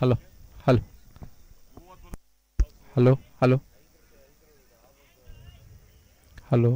Hello hello hello hello hello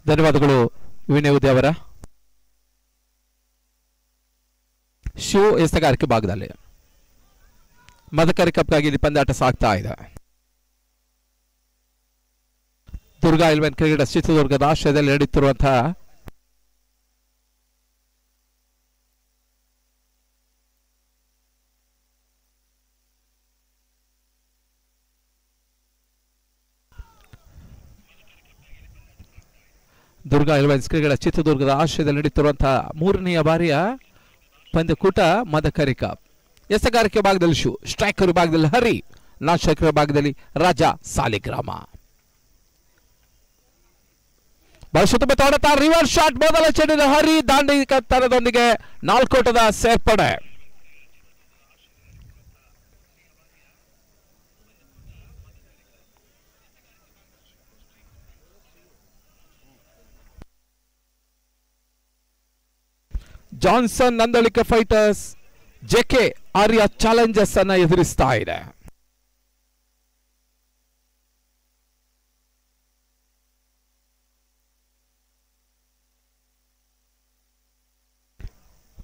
ಧನ್ಯವಾದಗಳು ವಿನಯ್ ಉದಯ ಅವರ. ಶಿವ ಎಸ್ತಗಾರಿಕೆ ಭಾಗದಲ್ಲಿ ಮದಕರಿ ಕಪ್ಗಾಗಿ ಇಲ್ಲಿ ಪಂದ್ಯಾಟ ಸಾಗ್ತಾ ಇದೆ. ದುರ್ಗಾ 11 ಕ್ರಿಕೆಟ್ ಚಿತ್ರದುರ್ಗದ ಆಶ್ರಯದಲ್ಲಿ ನಡೆಯುತ್ತಿರುವಂತಹ ದುರ್ಗಾ 11 ಕ್ರಿಕೆಟ್ ಚಿತ್ರದುರ್ಗದ ಆಶ್ರಯದಲ್ಲಿ ನಡೆಯುತ್ತಿರುವಂತಹ 3ನೇ ಬಾರಿಯ ಪಂದ್ಯಕೂಟ ಮದಕರಿ ಕಪ್. ಎಸಗಾರಿಕೆ ಭಾಗದಲ್ಲಿ ಶಿವ, ಸ್ಟ್ರೈಕರ್ ಭಾಗದಲ್ಲಿ ಹರಿ, ನಾಶಕರ ಭಾಗದಲ್ಲಿ ರಾಜಾ ಸಾಲಿಗ್ರಾಮ. ರಿವರ್ಸ್ ಶಾಟ್, ಮೊದಲ ಚೆಂಡಿನ ಹರಿ ದಾಂಡಿ ಕತ್ತರದೊಂದಿಗೆ 4 ಓಟದ ಸೇರ್ಪಡೆ. ಜಾನ್ಸನ್ ನಂದಳಿಕೆ ಫೈಟರ್ಸ್ ಜೆಕೆ ಆರ್ಯ ಚಾಲೆಂಜರ್ಸ್ ಅನ್ನ ಎದುರಿಸ್ತಾ ಇದೆ.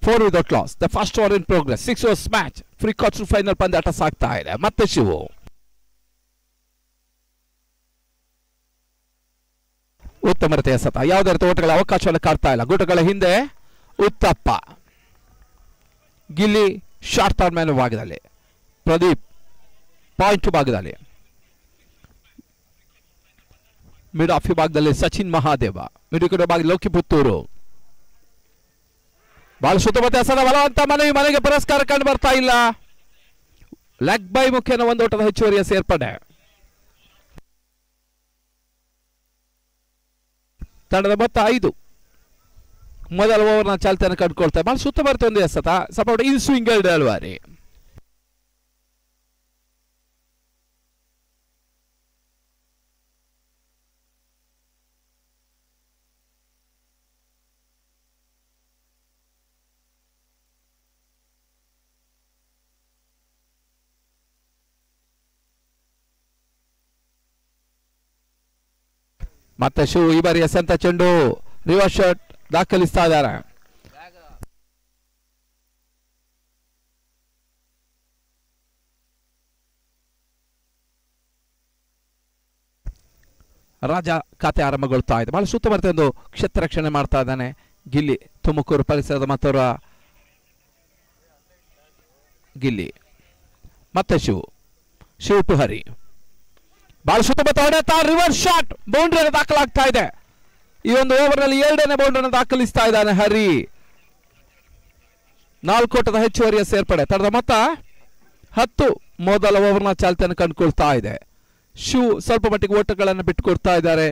Four without loss. The first over in progress. 6 overs match. Free quarter final ಪಂದ್ಯಾಟ ಸಾಗ್ತಾ ಇದೆ. ಮತ್ತೆ ಶಿವು ಉತ್ತಮ ರೀತಿಯ ಸತ. ಯಾವುದೇ ರೀತಿಯ ಓಟಗಳ ಅವಕಾಶವನ್ನು ಕಾಡ್ತಾ ಇಲ್ಲ. ಗುಟಗಳ ಹಿಂದೆ Uthappa, gully short third man ಭಾಗದಲ್ಲಿ, ಪ್ರದೀಪ್ ಪಾಯಿಂಟ್ ಭಾಗದಲ್ಲಿ, ಮಿಡ್ ಆಫ್ ಭಾಗದಲ್ಲಿ ಸಚಿನ್ ಮಹಾದೇವ, ಮಿಡುಕುಡ ಭಾಗದಲ್ಲಿ ಲೋಕಿ ಪುತ್ತೂರು. ಬಹಳ ಸುತ್ತಮುತ್ತ ಎಸೆದ ಬಲವಂತ ಮನೆಗೆ ಪುರಸ್ಕಾರ ಕಂಡು ಬರ್ತಾ ಇಲ್ಲ. ಲೆಗ್ ಬೈ ಮುಖೇನ ಒಂದು ಓಟದ ಹೆಚ್ಚುವರಿಯ ಸೇರ್ಪಡೆ. ತಂಡದ ಮೊತ್ತ 5. ಮೊದಲ ಓವರ್ನ ಚಾಲ್ತಿಯನ್ನು ಕಂಡುಕೊಳ್ತಾರೆ. ಬಹಳ ಸುತ್ತ ಬರುತ್ತೆ ಒಂದು ಎಸೆತ. Support in swing delivery. ಮತ್ತೆ ಶಿವ್ ಈ ಬಾರಿ ಎಸೆಂತ ಚೆಂಡು ರಿವರ್ಸ್ ಶಾಟ್ ದಾಖಲಿಸ್ತಾ ಇದ್ದಾರೆ. ರಾಜ ಖಾತೆ ಆರಂಭಗೊಳ್ತಾ ಇದೆ. ಬಹಳ ಸುತ್ತ ಬರ್ತದೆ ಒಂದು ಕ್ಷೇತ್ರ ರಕ್ಷಣೆ ಮಾಡ್ತಾ ಇದ್ದಾನೆ ಗಿಲ್ಲಿ. ತುಮಕೂರು ಪರಿಸರದ ಮತ್ತವರ ಗಿಲ್ಲಿ. ಮತ್ತೆ ಶಿವ್ ಟು ಹರಿ. ಬಹಳ ಸುತ್ತಮುತ್ತ ಹೊಡೆಯುತ್ತಾ ರಿವರ್ಸ್ ಶಾಟ್ ಬೌಂಡ್ರಿಯನ್ನು ದಾಖಲಾಗ್ತಾ ಇದೆ. ಈ ಒಂದು ಓವರ್ನಲ್ಲಿ 2ನೇ ಬೌಂಡ್ರಿಯನ್ನು ದಾಖಲಿಸ್ತಾ ಇದ್ದಾನೆ ಹರಿ. 4 ಓಟದ ಹೆಚ್ಚುವರಿಯ ಸೇರ್ಪಡೆ. ತಡದ ಮೊತ್ತ 10. ಮೊದಲ ಓವರ್ನ ಚಾಲ್ತಿಯನ್ನು ಕಂಡುಕೊಳ್ತಾ ಇದೆ. ಶಿವ್ ಸ್ವಲ್ಪ ಮಟ್ಟಿಗೆ ಓಟಗಳನ್ನು ಬಿಟ್ಟುಕೊಡ್ತಾ ಇದ್ದಾರೆ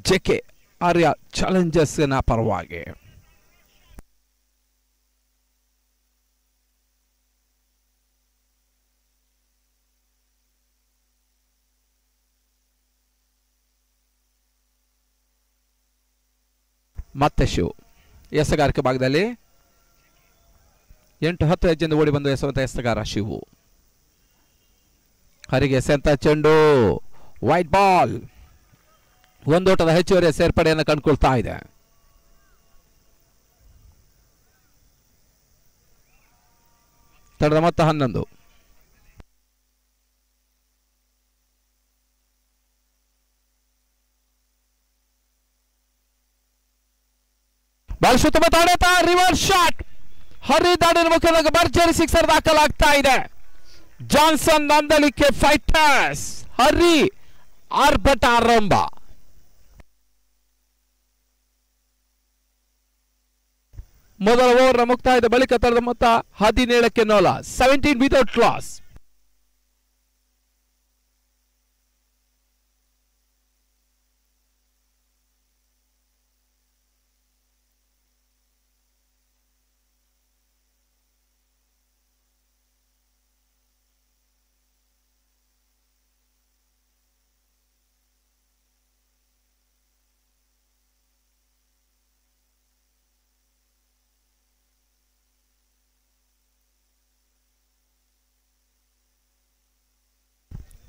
ಜೆಕೆ ಆರ್ಯ ಚಾಲೆಂಜರ್ಸ್ನ ಪರವಾಗಿ. ಮತ್ತೆ ಶಿವ್ ಎಸೆಗಾರಿಕೆ ಭಾಗದಲ್ಲಿ 8-10 ಹೆಜ್ಜೆಯಿಂದ ಓಡಿ ಬಂದು ಎಸೆಯುವಂತ ಎಸೆಗಾರ ಶಿವು. ಹರಿಗೆ ಎಸೆಂತ ಚೆಂಡು ವೈಟ್ ಬಾಲ್. 1 ಓಟದ ಹೆಚ್ಚುವರಿಯ ಸೇರ್ಪಡೆಯನ್ನು ಕಂಡುಕೊಳ್ತಾ ಇದೆ. ತಡದ ಮೊತ್ತ 11. ಬಾಲ್ ಸುತ್ತಮುತ್ತ ಹೊಡೆಯುತ್ತಾ ರಿವರ್ಸ್ ಶಾಟ್ ಹರಿ ದಾಡಿನ ಮುಖದಾಗ ಭರ್ಜರಿ ಸಿಕ್ಸರ್ ದಾಖಲಾಗ್ತಾ ಇದೆ. ಜಾನ್ಸನ್ ನಂದಲಿಕೆ ಫೈಟರ್ಸ್ ಹರಿ ಆರ್ಭಟ ಆರಂಭ. ಮೊದಲ ಓವರ್ನ ಮುಕ್ತಾಯದ ಬಳಿಕ ತರದ ಮೊತ್ತ 17ಕ್ಕೆ ನೋಲ. 17 ವಿತೌಟ್ ಲಾಸ್.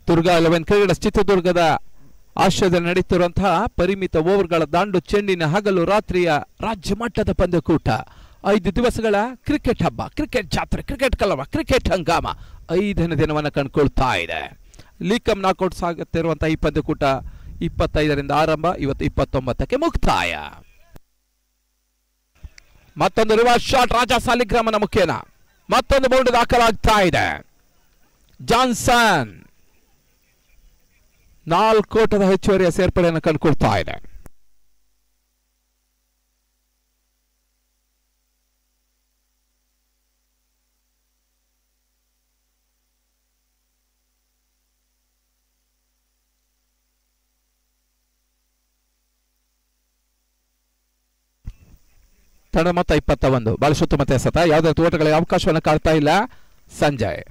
ದುರ್ಗಾ 11 ಕ್ರಿಕೆಟರ್ಸ್ ಚಿತ್ರದುರ್ಗದ ಆಶ್ರಯದಲ್ಲಿ ನಡೆಯುತ್ತಿರುವಂತಹ ಪರಿಮಿತ ಓವರ್ಗಳ ದಾಂಡು ಚೆಂಡಿನ ಹಗಲು ರಾತ್ರಿಯ ರಾಜ್ಯ ಮಟ್ಟದ ಪಂದ್ಯಕೂಟ. 5 ದಿವಸಗಳ ಕ್ರಿಕೆಟ್ ಹಬ್ಬ, ಕ್ರಿಕೆಟ್ ಜಾತ್ರೆ, ಕ್ರಿಕೆಟ್ ಕಲವ, ಕ್ರಿಕೆಟ್ ಹಂಗಾಮ 5ನೇ ದಿನವನ್ನು ಕಂಡುಕೊಳ್ತಾ ಇದೆ. ಲೀಗ್ ಕಮ್ ನಾಕೌಟ್ ಸಾಗುತ್ತಿರುವಂತಹ ಈ ಪಂದ್ಯಕೂಟ 25ರಿಂದ ಆರಂಭ, ಇವತ್ತು 29ಕ್ಕೆ ಮುಕ್ತಾಯ. ಮತ್ತೊಂದು ರಿವರ್ಸ್ ಶಾಟ್ ರಾಜ ಸಾಲಿಗ್ರಾಮನ ಮುಖೇನ ಮತ್ತೊಂದು ಬೌಂಡ್ರಿ ದಾಖಲಾಗ್ತಾ ಇದೆ. ಜಾನ್ಸನ್ 4 ಓಟದ ಹೆಚ್ಚುವರಿಯ ಸೇರ್ಪಡೆಯನ್ನು ಕಂಡುಕೊಳ್ತಾ ಇದೆ. ತಡ ಮೊತ್ತ 21. ಬಾಲ್ ಸುತ್ತಮುತ್ತ ಎಸೆತ. ಯಾವುದೇ ಓಟಗಳಿಗೆ ಅವಕಾಶವನ್ನು ಕಾಡ್ತಾ ಇಲ್ಲ ಸಂಜಯ್.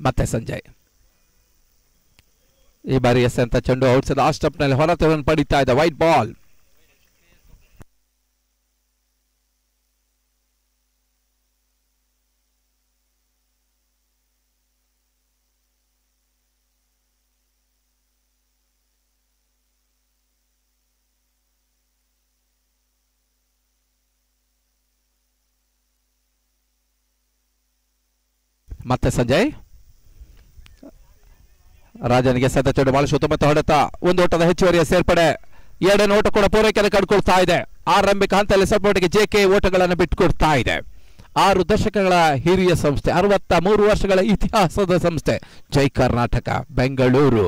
ಮತ್ತೆ ಸಂಜಯ್ ಈ ಬಾರಿ ಎಸೆಂತ ಚೆಂಡು ಔಟ್ಸೈಡ್ ಆ ಸ್ಟಂಪ್ ನಲ್ಲಿ ಹೊರತವನ್ನು ಪಡಿತಾ ಇದೆ. White ball. ಮತ್ತೆ ಸಂಜಯ್ ರಾಜನಿಗೆ ಸದ್ದ ಚೆಂಡು ಬಾಲ್ ಸುತ್ತಮುತ್ತ ಹೊಡೆತ 1 ಓಟದ ಹೆಚ್ಚುವರಿಯ ಸೇರ್ಪಡೆ. 2ನೇ ಓಟ ಕೂಡ ಪೂರೈಕೆಯನ್ನು ಕಂಡುಕೊಳ್ತಾ ಇದೆ. ಆರಂಭಿಕ ಹಂತದಲ್ಲಿ ಸ್ವಲ್ಪ ಮಟ್ಟಿಗೆ ಜೆಕೆ ಓಟಗಳನ್ನು ಬಿಟ್ಟುಕೊಡ್ತಾ ಇದೆ. 6 ದಶಕಗಳ ಹಿರಿಯ ಸಂಸ್ಥೆ, 63 ವರ್ಷಗಳ ಇತಿಹಾಸದ ಸಂಸ್ಥೆ ಜೈ ಕರ್ನಾಟಕ ಬೆಂಗಳೂರು.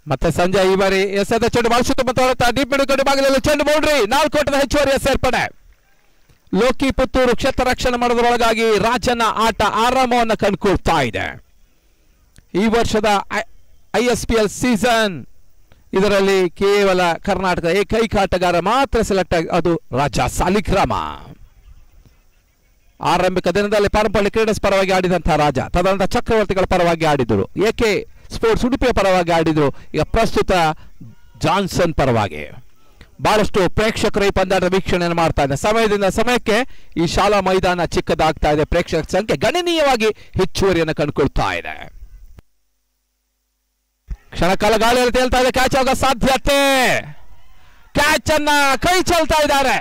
ಮತ್ತೆ ಸಂಜಯ್ ಈ ಬಾರಿ ಎಸೆದ ಚೆಂಡು ಬಾಲ್ ಸುತ್ತಮುತ್ತ ಹೊಡೆತ ಡೀಪ್ ಮಿಡ್ ಭಾಗದಲ್ಲಿ ಚೆಂಡು ಬೌಂಡ್ರಿ. 4 ಓಟದ ಹೆಚ್ಚುವರಿಯ ಸೇರ್ಪಡೆ. ಲೋಕಿ ಪುತ್ತೂರು ಕ್ಷೇತ್ರ ರಕ್ಷಣೆ ಮಾಡೋದ್ರೊಳಗಾಗಿ ರಾಜನ ಆಟ ಆರಾಮವನ್ನು ಕಂಡುಕೊಳ್ತಾ ಇದೆ. ಈ ವರ್ಷದ ISPL ಸೀಸನ್ ಇದರಲ್ಲಿ ಕೇವಲ ಕರ್ನಾಟಕದ ಏಕೈಕ ಆಟಗಾರ ಮಾತ್ರ ಸೆಲೆಕ್ಟ್ ಆಗಿ, ಅದು ರಾಜ ಸಾಲಿಗ್ರಾಮ. ಆರಂಭಿಕ ದಿನದಲ್ಲಿ ಪಾರಂಪಳ್ಳಿ ಕ್ರೀಡರ್ಸ್ ಪರವಾಗಿ ಆಡಿದಂತಹ ರಾಜ, ತದನಂತರ ಚಕ್ರವರ್ತಿಗಳ ಪರವಾಗಿ ಆಡಿದರು, ಎಕೆ ಸ್ಪೋರ್ಟ್ಸ್ ಉಡುಪಿಯ ಪರವಾಗಿ ಆಡಿದ್ರು. ಈಗ ಪ್ರಸ್ತುತ ಜಾನ್ಸನ್ ಪರವಾಗಿ ಬಹಳಷ್ಟು ಪ್ರೇಕ್ಷಕರು ಈ ಪಂದ್ಯದ ವೀಕ್ಷಣೆಯನ್ನು ಮಾಡ್ತಾ ಇದ್ದಾರೆ. ಸಮಯದಿಂದ ಸಮಯಕ್ಕೆ ಈ ಶಾಲಾ ಮೈದಾನ ಚಿಕ್ಕದಾಗ್ತಾ ಇದೆ. ಪ್ರೇಕ್ಷಕರ ಸಂಖ್ಯೆ ಗಣನೀಯವಾಗಿ ಹೆಚ್ಚುವರಿಯನ್ನು ಕಂಡುಕೊಳ್ತಾ ಇದೆ. ಕ್ಷಣಕಾಲ ಗಾಳಿಯಲ್ಲಿ ತೇಲ್ತಾ ಇದೆ. ಕ್ಯಾಚ್ ಆಗೋ ಸಾಧ್ಯತೆ. ಕ್ಯಾಚ್ ಅನ್ನ ಕೈ ಚೆಲ್ತಾ ಇದ್ದಾರೆ.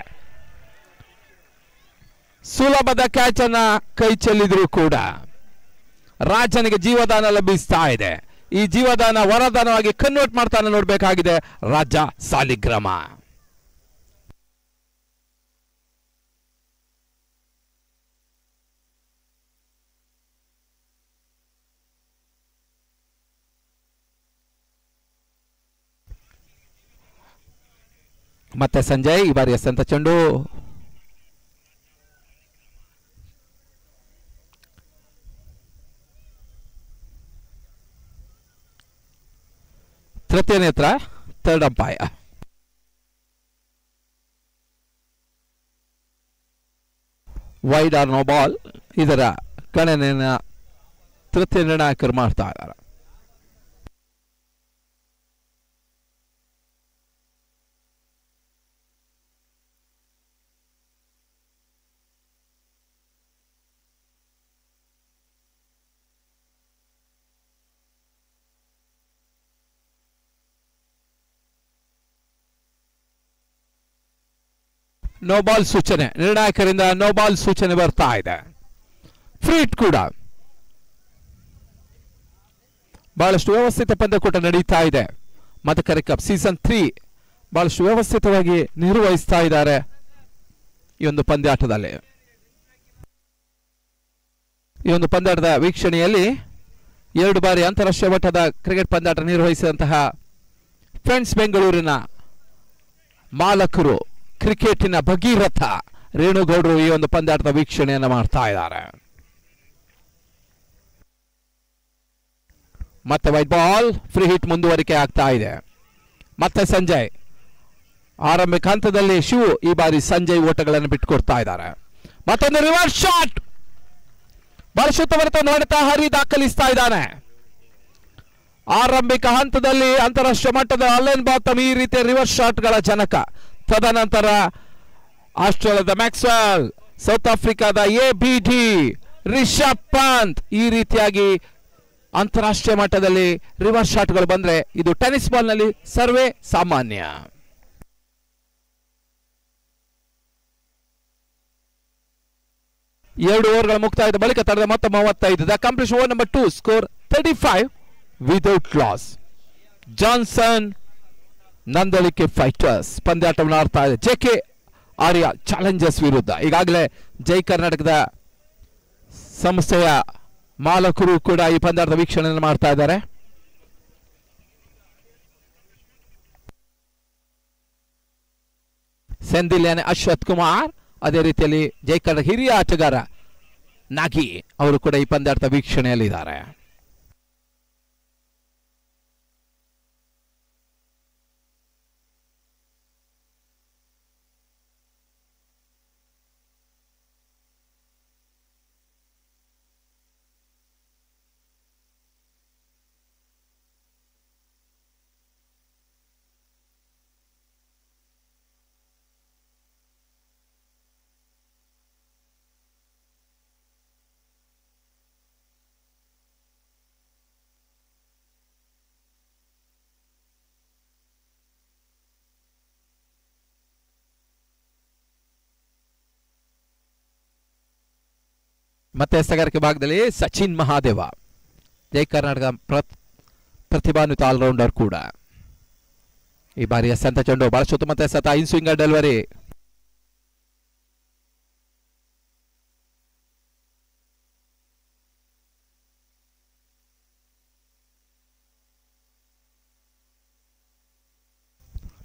ಸುಲಭದ ಕ್ಯಾಚ್ ಅನ್ನ ಕೈ ಚೆಲ್ಲಿದ್ರು ಕೂಡ ರಾಜನಿಗೆ ಜೀವದಾನ ಲಭಿಸ್ತಾ ಇದೆ. ಈ ಜೀವದಾನ ವರದಾನವಾಗಿ ಕನ್ವರ್ಟ್ ಮಾಡ್ತಾನೆ ನೋಡ್ಬೇಕಾಗಿದೆ ರಾಜ ಸಾಲಿಗ್ರಾಮ. ಮತ್ತೆ ಸಂಜಯ್ ಈ ಬಾರಿ ಎಸೆದಂತ ಚೆಂಡು ತೃತೀಯ ನೇತ್ರ, third umpire. Wide or no ball. ಇದರ ಗಣನೆಯನ್ನು ತೃತೀಯ ನಿರ್ಣಾಯಕರು ಮಾಡ್ತಾ ಇದ್ದಾರೆ. ನೋ ಬಾಲ್ ಸೂಚನೆ, ನಿರ್ಣಾಯಕರಿಂದ ನೋ ಬಾಲ್ ಸೂಚನೆ ಬರ್ತಾ ಇದೆ. ಫ್ರೀಟ್ ಕೂಡ ಬಹಳಷ್ಟು ವ್ಯವಸ್ಥಿತ ಪಂದ್ಯಕೂಟ ನಡೀತಾ ಇದೆ. ಮದಕರಿ ಕಪ್ ಸೀಸನ್ 3 ಬಹಳಷ್ಟು ವ್ಯವಸ್ಥಿತವಾಗಿ ನಿರ್ವಹಿಸ್ತಾ ಇದ್ದಾರೆ ಈ ಒಂದು ಪಂದ್ಯಾಟದಲ್ಲಿ. ಈ ಒಂದು ಪಂದ್ಯಾಟದ ವೀಕ್ಷಣೆಯಲ್ಲಿ 2 ಬಾರಿ ಅಂತಾರಾಷ್ಟ್ರೀಯ ಮಟ್ಟದ ಕ್ರಿಕೆಟ್ ಪಂದ್ಯಾಟ ನಿರ್ವಹಿಸಿದಂತಹ ಫ್ರೆಂಡ್ಸ್ ಬೆಂಗಳೂರಿನ ಮಾಲಕರು, ಕ್ರಿಕೆಟಿನ ಭಗೀರಥ ರೇಣುಗೌಡರು ಈ ಒಂದು ಪಂದ್ಯಾಟದ ವೀಕ್ಷಣೆಯನ್ನು ಮಾಡ್ತಾ ಇದ್ದಾರೆ. ಮತ್ತೆ ವೈಟ್ ಬಾಲ್, ಫ್ರೀ ಹಿಟ್ ಮುಂದುವರಿಕೆ ಆಗ್ತಾ ಇದೆ. ಮತ್ತೆ ಸಂಜಯ್ ಆರಂಭಿಕ ಹಂತದಲ್ಲಿ ಶಿವು, ಈ ಬಾರಿ ಸಂಜಯ್ ಓಟಗಳನ್ನು ಬಿಟ್ಟುಕೊಡ್ತಾ ಇದ್ದಾರೆ. ಮತ್ತೊಂದು ರಿವರ್ಸ್ ಶಾಟ್, ಬಹಳ ಸುತ್ತಮುತ್ತ ನೋಡುತ್ತಾ ಹರಿ ದಾಖಲಿಸ್ತಾ ಇದ್ದಾನೆ. ಆರಂಭಿಕ ಹಂತದಲ್ಲಿ ಅಂತಾರಾಷ್ಟ್ರೀಯ ಮಟ್ಟದ ಅಲೆನ್ ಬಾತಮ್ ಈ ರೀತಿಯ ರಿವರ್ಸ್ ಶಾಟ್ಗಳ ಜನಕ. ತದನಂತರ ಆಸ್ಟ್ರೇಲಿಯಾದ ಮ್ಯಾಕ್ಸ್ವೆಲ್, ಸೌತ್ ಆಫ್ರಿಕಾದ ABD, ರಿಷಬ್ ಪಂತ್ ಈ ರೀತಿಯಾಗಿ ಅಂತಾರಾಷ್ಟ್ರೀಯ ಮಟ್ಟದಲ್ಲಿ ರಿವರ್ಸ್ ಶಾಟ್ಗಳು ಬಂದ್ರೆ ಇದು ಟೆನ್ನಿಸ್ ಬಾಲ್ ನಲ್ಲಿ ಸರ್ವೇ ಸಾಮಾನ್ಯ. ಎರಡು ಓವರ್ಗಳ ಮುಕ್ತಾಯದ ಬಳಿಕ ತಡೆದ ಮೊತ್ತ 35. The completion over number 2, score 35 without loss. Johnson Nandalike fighters ಪಂದ್ಯಾಟವನ್ನು ಆಡ್ತಾ ಇದೆ JK ಆರ್ಯ ಚಾಲೆಂಜರ್ಸ್ ವಿರುದ್ಧ. ಈಗಾಗಲೇ ಜೈ ಕರ್ನಾಟಕದ ಸಂಸ್ಥೆಯ ಮಾಲಕರು ಕೂಡ ಈ ಪಂದ್ಯಾಟದ ವೀಕ್ಷಣೆಯನ್ನು ಮಾಡ್ತಾ ಇದ್ದಾರೆ. ಸೆಂದಿಲ್ಯಾನೆ ಅಶ್ವಥ್ ಕುಮಾರ್, ಅದೇ ರೀತಿಯಲ್ಲಿ ಜೈ ಕರ್ನಾಟಕ ಹಿರಿಯ ಆಟಗಾರ ನಾಗಿ ಅವರು ಕೂಡ ಈ ಪಂದ್ಯಾಟದ ವೀಕ್ಷಣೆಯಲ್ಲಿದ್ದಾರೆ. ಮತ್ತೆ ಎಸೆಗಾರಿಕೆ ಭಾಗದಲ್ಲಿ ಸಚಿನ್ ಮಹಾದೇವ, ಜೈ ಕರ್ನಾಟಕ ಪ್ರತಿಭಾನ್ವಿತ ಆಲ್ರೌಂಡರ್ ಕೂಡ. ಈ ಬಾರಿ ಎಸೆಂತ ಚೆಂಡು ಬಹಳ ಸುತ್ತಮುತ್ತ ಎಸೆತ, ಇನ್ ಸ್ವಿಂಗರ್ ಡೆಲಿವರಿ.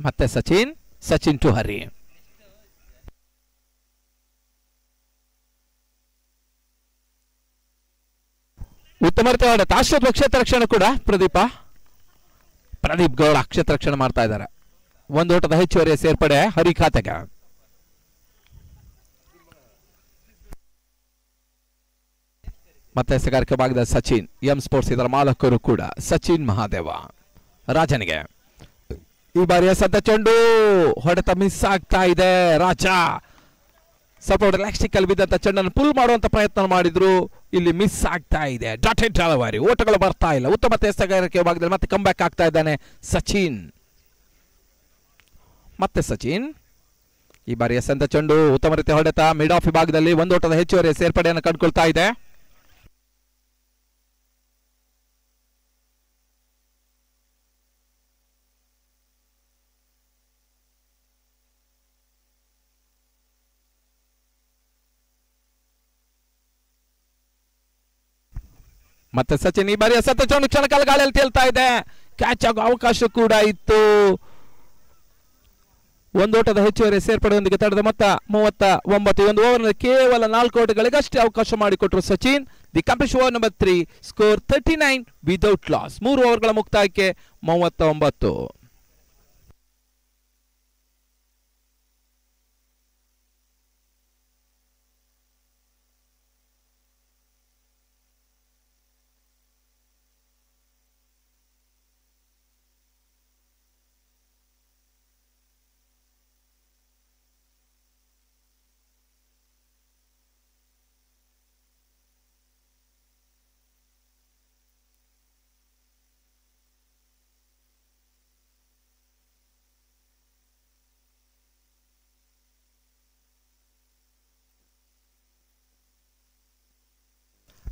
ಮತ್ತೆ ಸಚಿನ್ ಟು ಹರಿ. ಉತ್ತಮ ರೀತಿಯ ತಾಶ್ವತ್ವ ಕ್ಷೇತ್ರ ರಕ್ಷಣೆ ಕೂಡ ಪ್ರದೀಪ್ ಗೌಡ ಕ್ಷೇತ್ರ ರಕ್ಷಣೆ ಮಾಡ್ತಾ ಇದ್ದಾರೆ. ಒಂದು ಓಟದ ಹೆಚ್ಚುವರಿಯ ಸೇರ್ಪಡೆ ಹರಿ ಖಾತೆಗೆ. ಮತ್ತೆ ಎಸೆಗಾರಿಕೆ ಭಾಗದ ಸಚಿನ್, ಎಂ ಸ್ಪೋರ್ಟ್ಸ್ ಇದರ ಮಾಲಕರು ಕೂಡ ಸಚಿನ್ ಮಹಾದೇವ. ರಾಜನಿಗೆ ಈ ಬಾರಿಯ ಸದ್ದ ಚೆಂಡು ಹೊಡೆತ ಮಿಸ್ ಆಗ್ತಾ ಇದೆ. ರಾಜ ಸ್ವಲ್ಪ ರಿಲ್ಯಾಕ್ಸ್ಟಿಕಲ್ ಬಿದ್ದಂತ ಚೆಂಡನ್ನು ಪುಲ್ ಮಾಡುವಂತ ಪ್ರಯತ್ನ ಮಾಡಿದ್ರು, ಇಲ್ಲಿ ಮಿಸ್ ಆಗ್ತಾ ಇದೆ. ಡಾಟೆಡ್ ಡೆಲಿವರಿ, ಓಟಗಳು ಬರ್ತಾ ಇಲ್ಲ. ಉತ್ತಮ ಎಸೆಗಾರಿಕೆ ಭಾಗದಲ್ಲಿ ಮತ್ತೆ ಕಮ್ ಬ್ಯಾಕ್ ಆಗ್ತಾ ಇದ್ದಾನೆ ಸಚಿನ್. ಮತ್ತೆ ಸಚಿನ್. ಈ ಬಾರಿ ಎಸೆದ ಚೆಂಡು ಉತ್ತಮ ರೀತಿಯ ಹೊಡೆತ ಮಿಡ್ ಆಫ್ ವಿಭಾಗದಲ್ಲಿ ಒಂದು ಓಟದ ಹೆಚ್ಚುವರಿ ಸೇರ್ಪಡೆಯನ್ನು ಕಂಡುಕೊಳ್ತಾ ಇದೆ. ಮತ್ತೆ ಸಚಿನ್ ಈ ಬಾರಿ ಎಸೆದ ಚೆಂಡು ಕ್ಷಣಕಾಲ ಗಾಳಿಯಲ್ಲಿ ತೇಲ್ತಾ ಇದೆ. ಕ್ಯಾಚ್ ಆಗೋ ಅವಕಾಶ ಕೂಡ ಇತ್ತು. ಒಂದು ಓಟದ ಹೆಚ್ಚುವರಿ ಸೇರ್ಪಡೆಯೊಂದಿಗೆ ತಡೆದ ಮೊತ್ತ 39. ಒಂದು ಓವರ್ನಲ್ಲಿ ಕೇವಲ 4 ಓಟಗಳಿಗಷ್ಟೇ ಅವಕಾಶ ಮಾಡಿಕೊಟ್ಟರು Sachin. The complete over number 3 score 39 without loss. 3 ಓವರ್ಗಳ ಮುಕ್ತಾಯಕ್ಕೆ 39.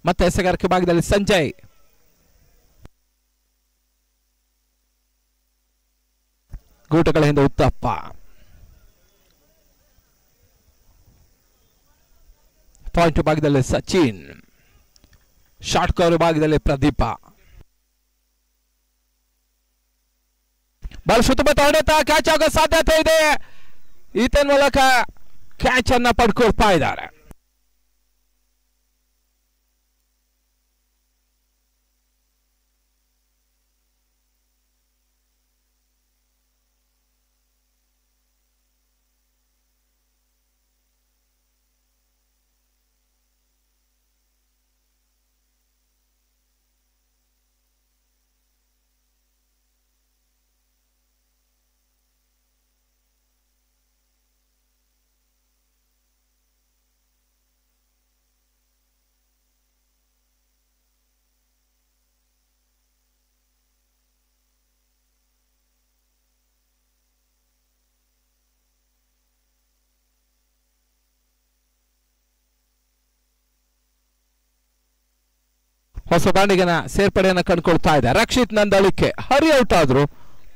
ಮತ್ತೆ ಎಸೆಗಾರಿಕೆ ಭಾಗದಲ್ಲಿ ಸಂಜಯ್. ಗೂಟಗಳ ಹಿಂದೆ ಉತ್ತಪ್ಪ. ಪಾಯಿಂಟ್ ಭಾಗದಲ್ಲಿ ಸಚಿನ್. ಶಾರ್ಟ್ ಕವರ್ ಭಾಗದಲ್ಲಿ ಪ್ರದೀಪ. ಬಾಲ್ ಸುತ್ತಮುತ್ತ ಹೊಡೆತ ಕ್ಯಾಚ್ ಆಗೋ ಸಾಧ್ಯತೆ ಇದೆ. ಈತನ ಮೂಲಕ ಕ್ಯಾಚ್ ಅನ್ನ ಪಡ್ಕೊಳ್ತಾ ಇದ್ದಾರೆ. ಹೊಸ ದಾಂಡಿಗನ ಸೇರ್ಪಡೆಯನ್ನು ಕಂಡುಕೊಳ್ತಾ ಇದೆ. ರಕ್ಷಿತ್ ನಂದಳಿಕೆ ಹರಿ ಔಟ್ ಆದ್ರು.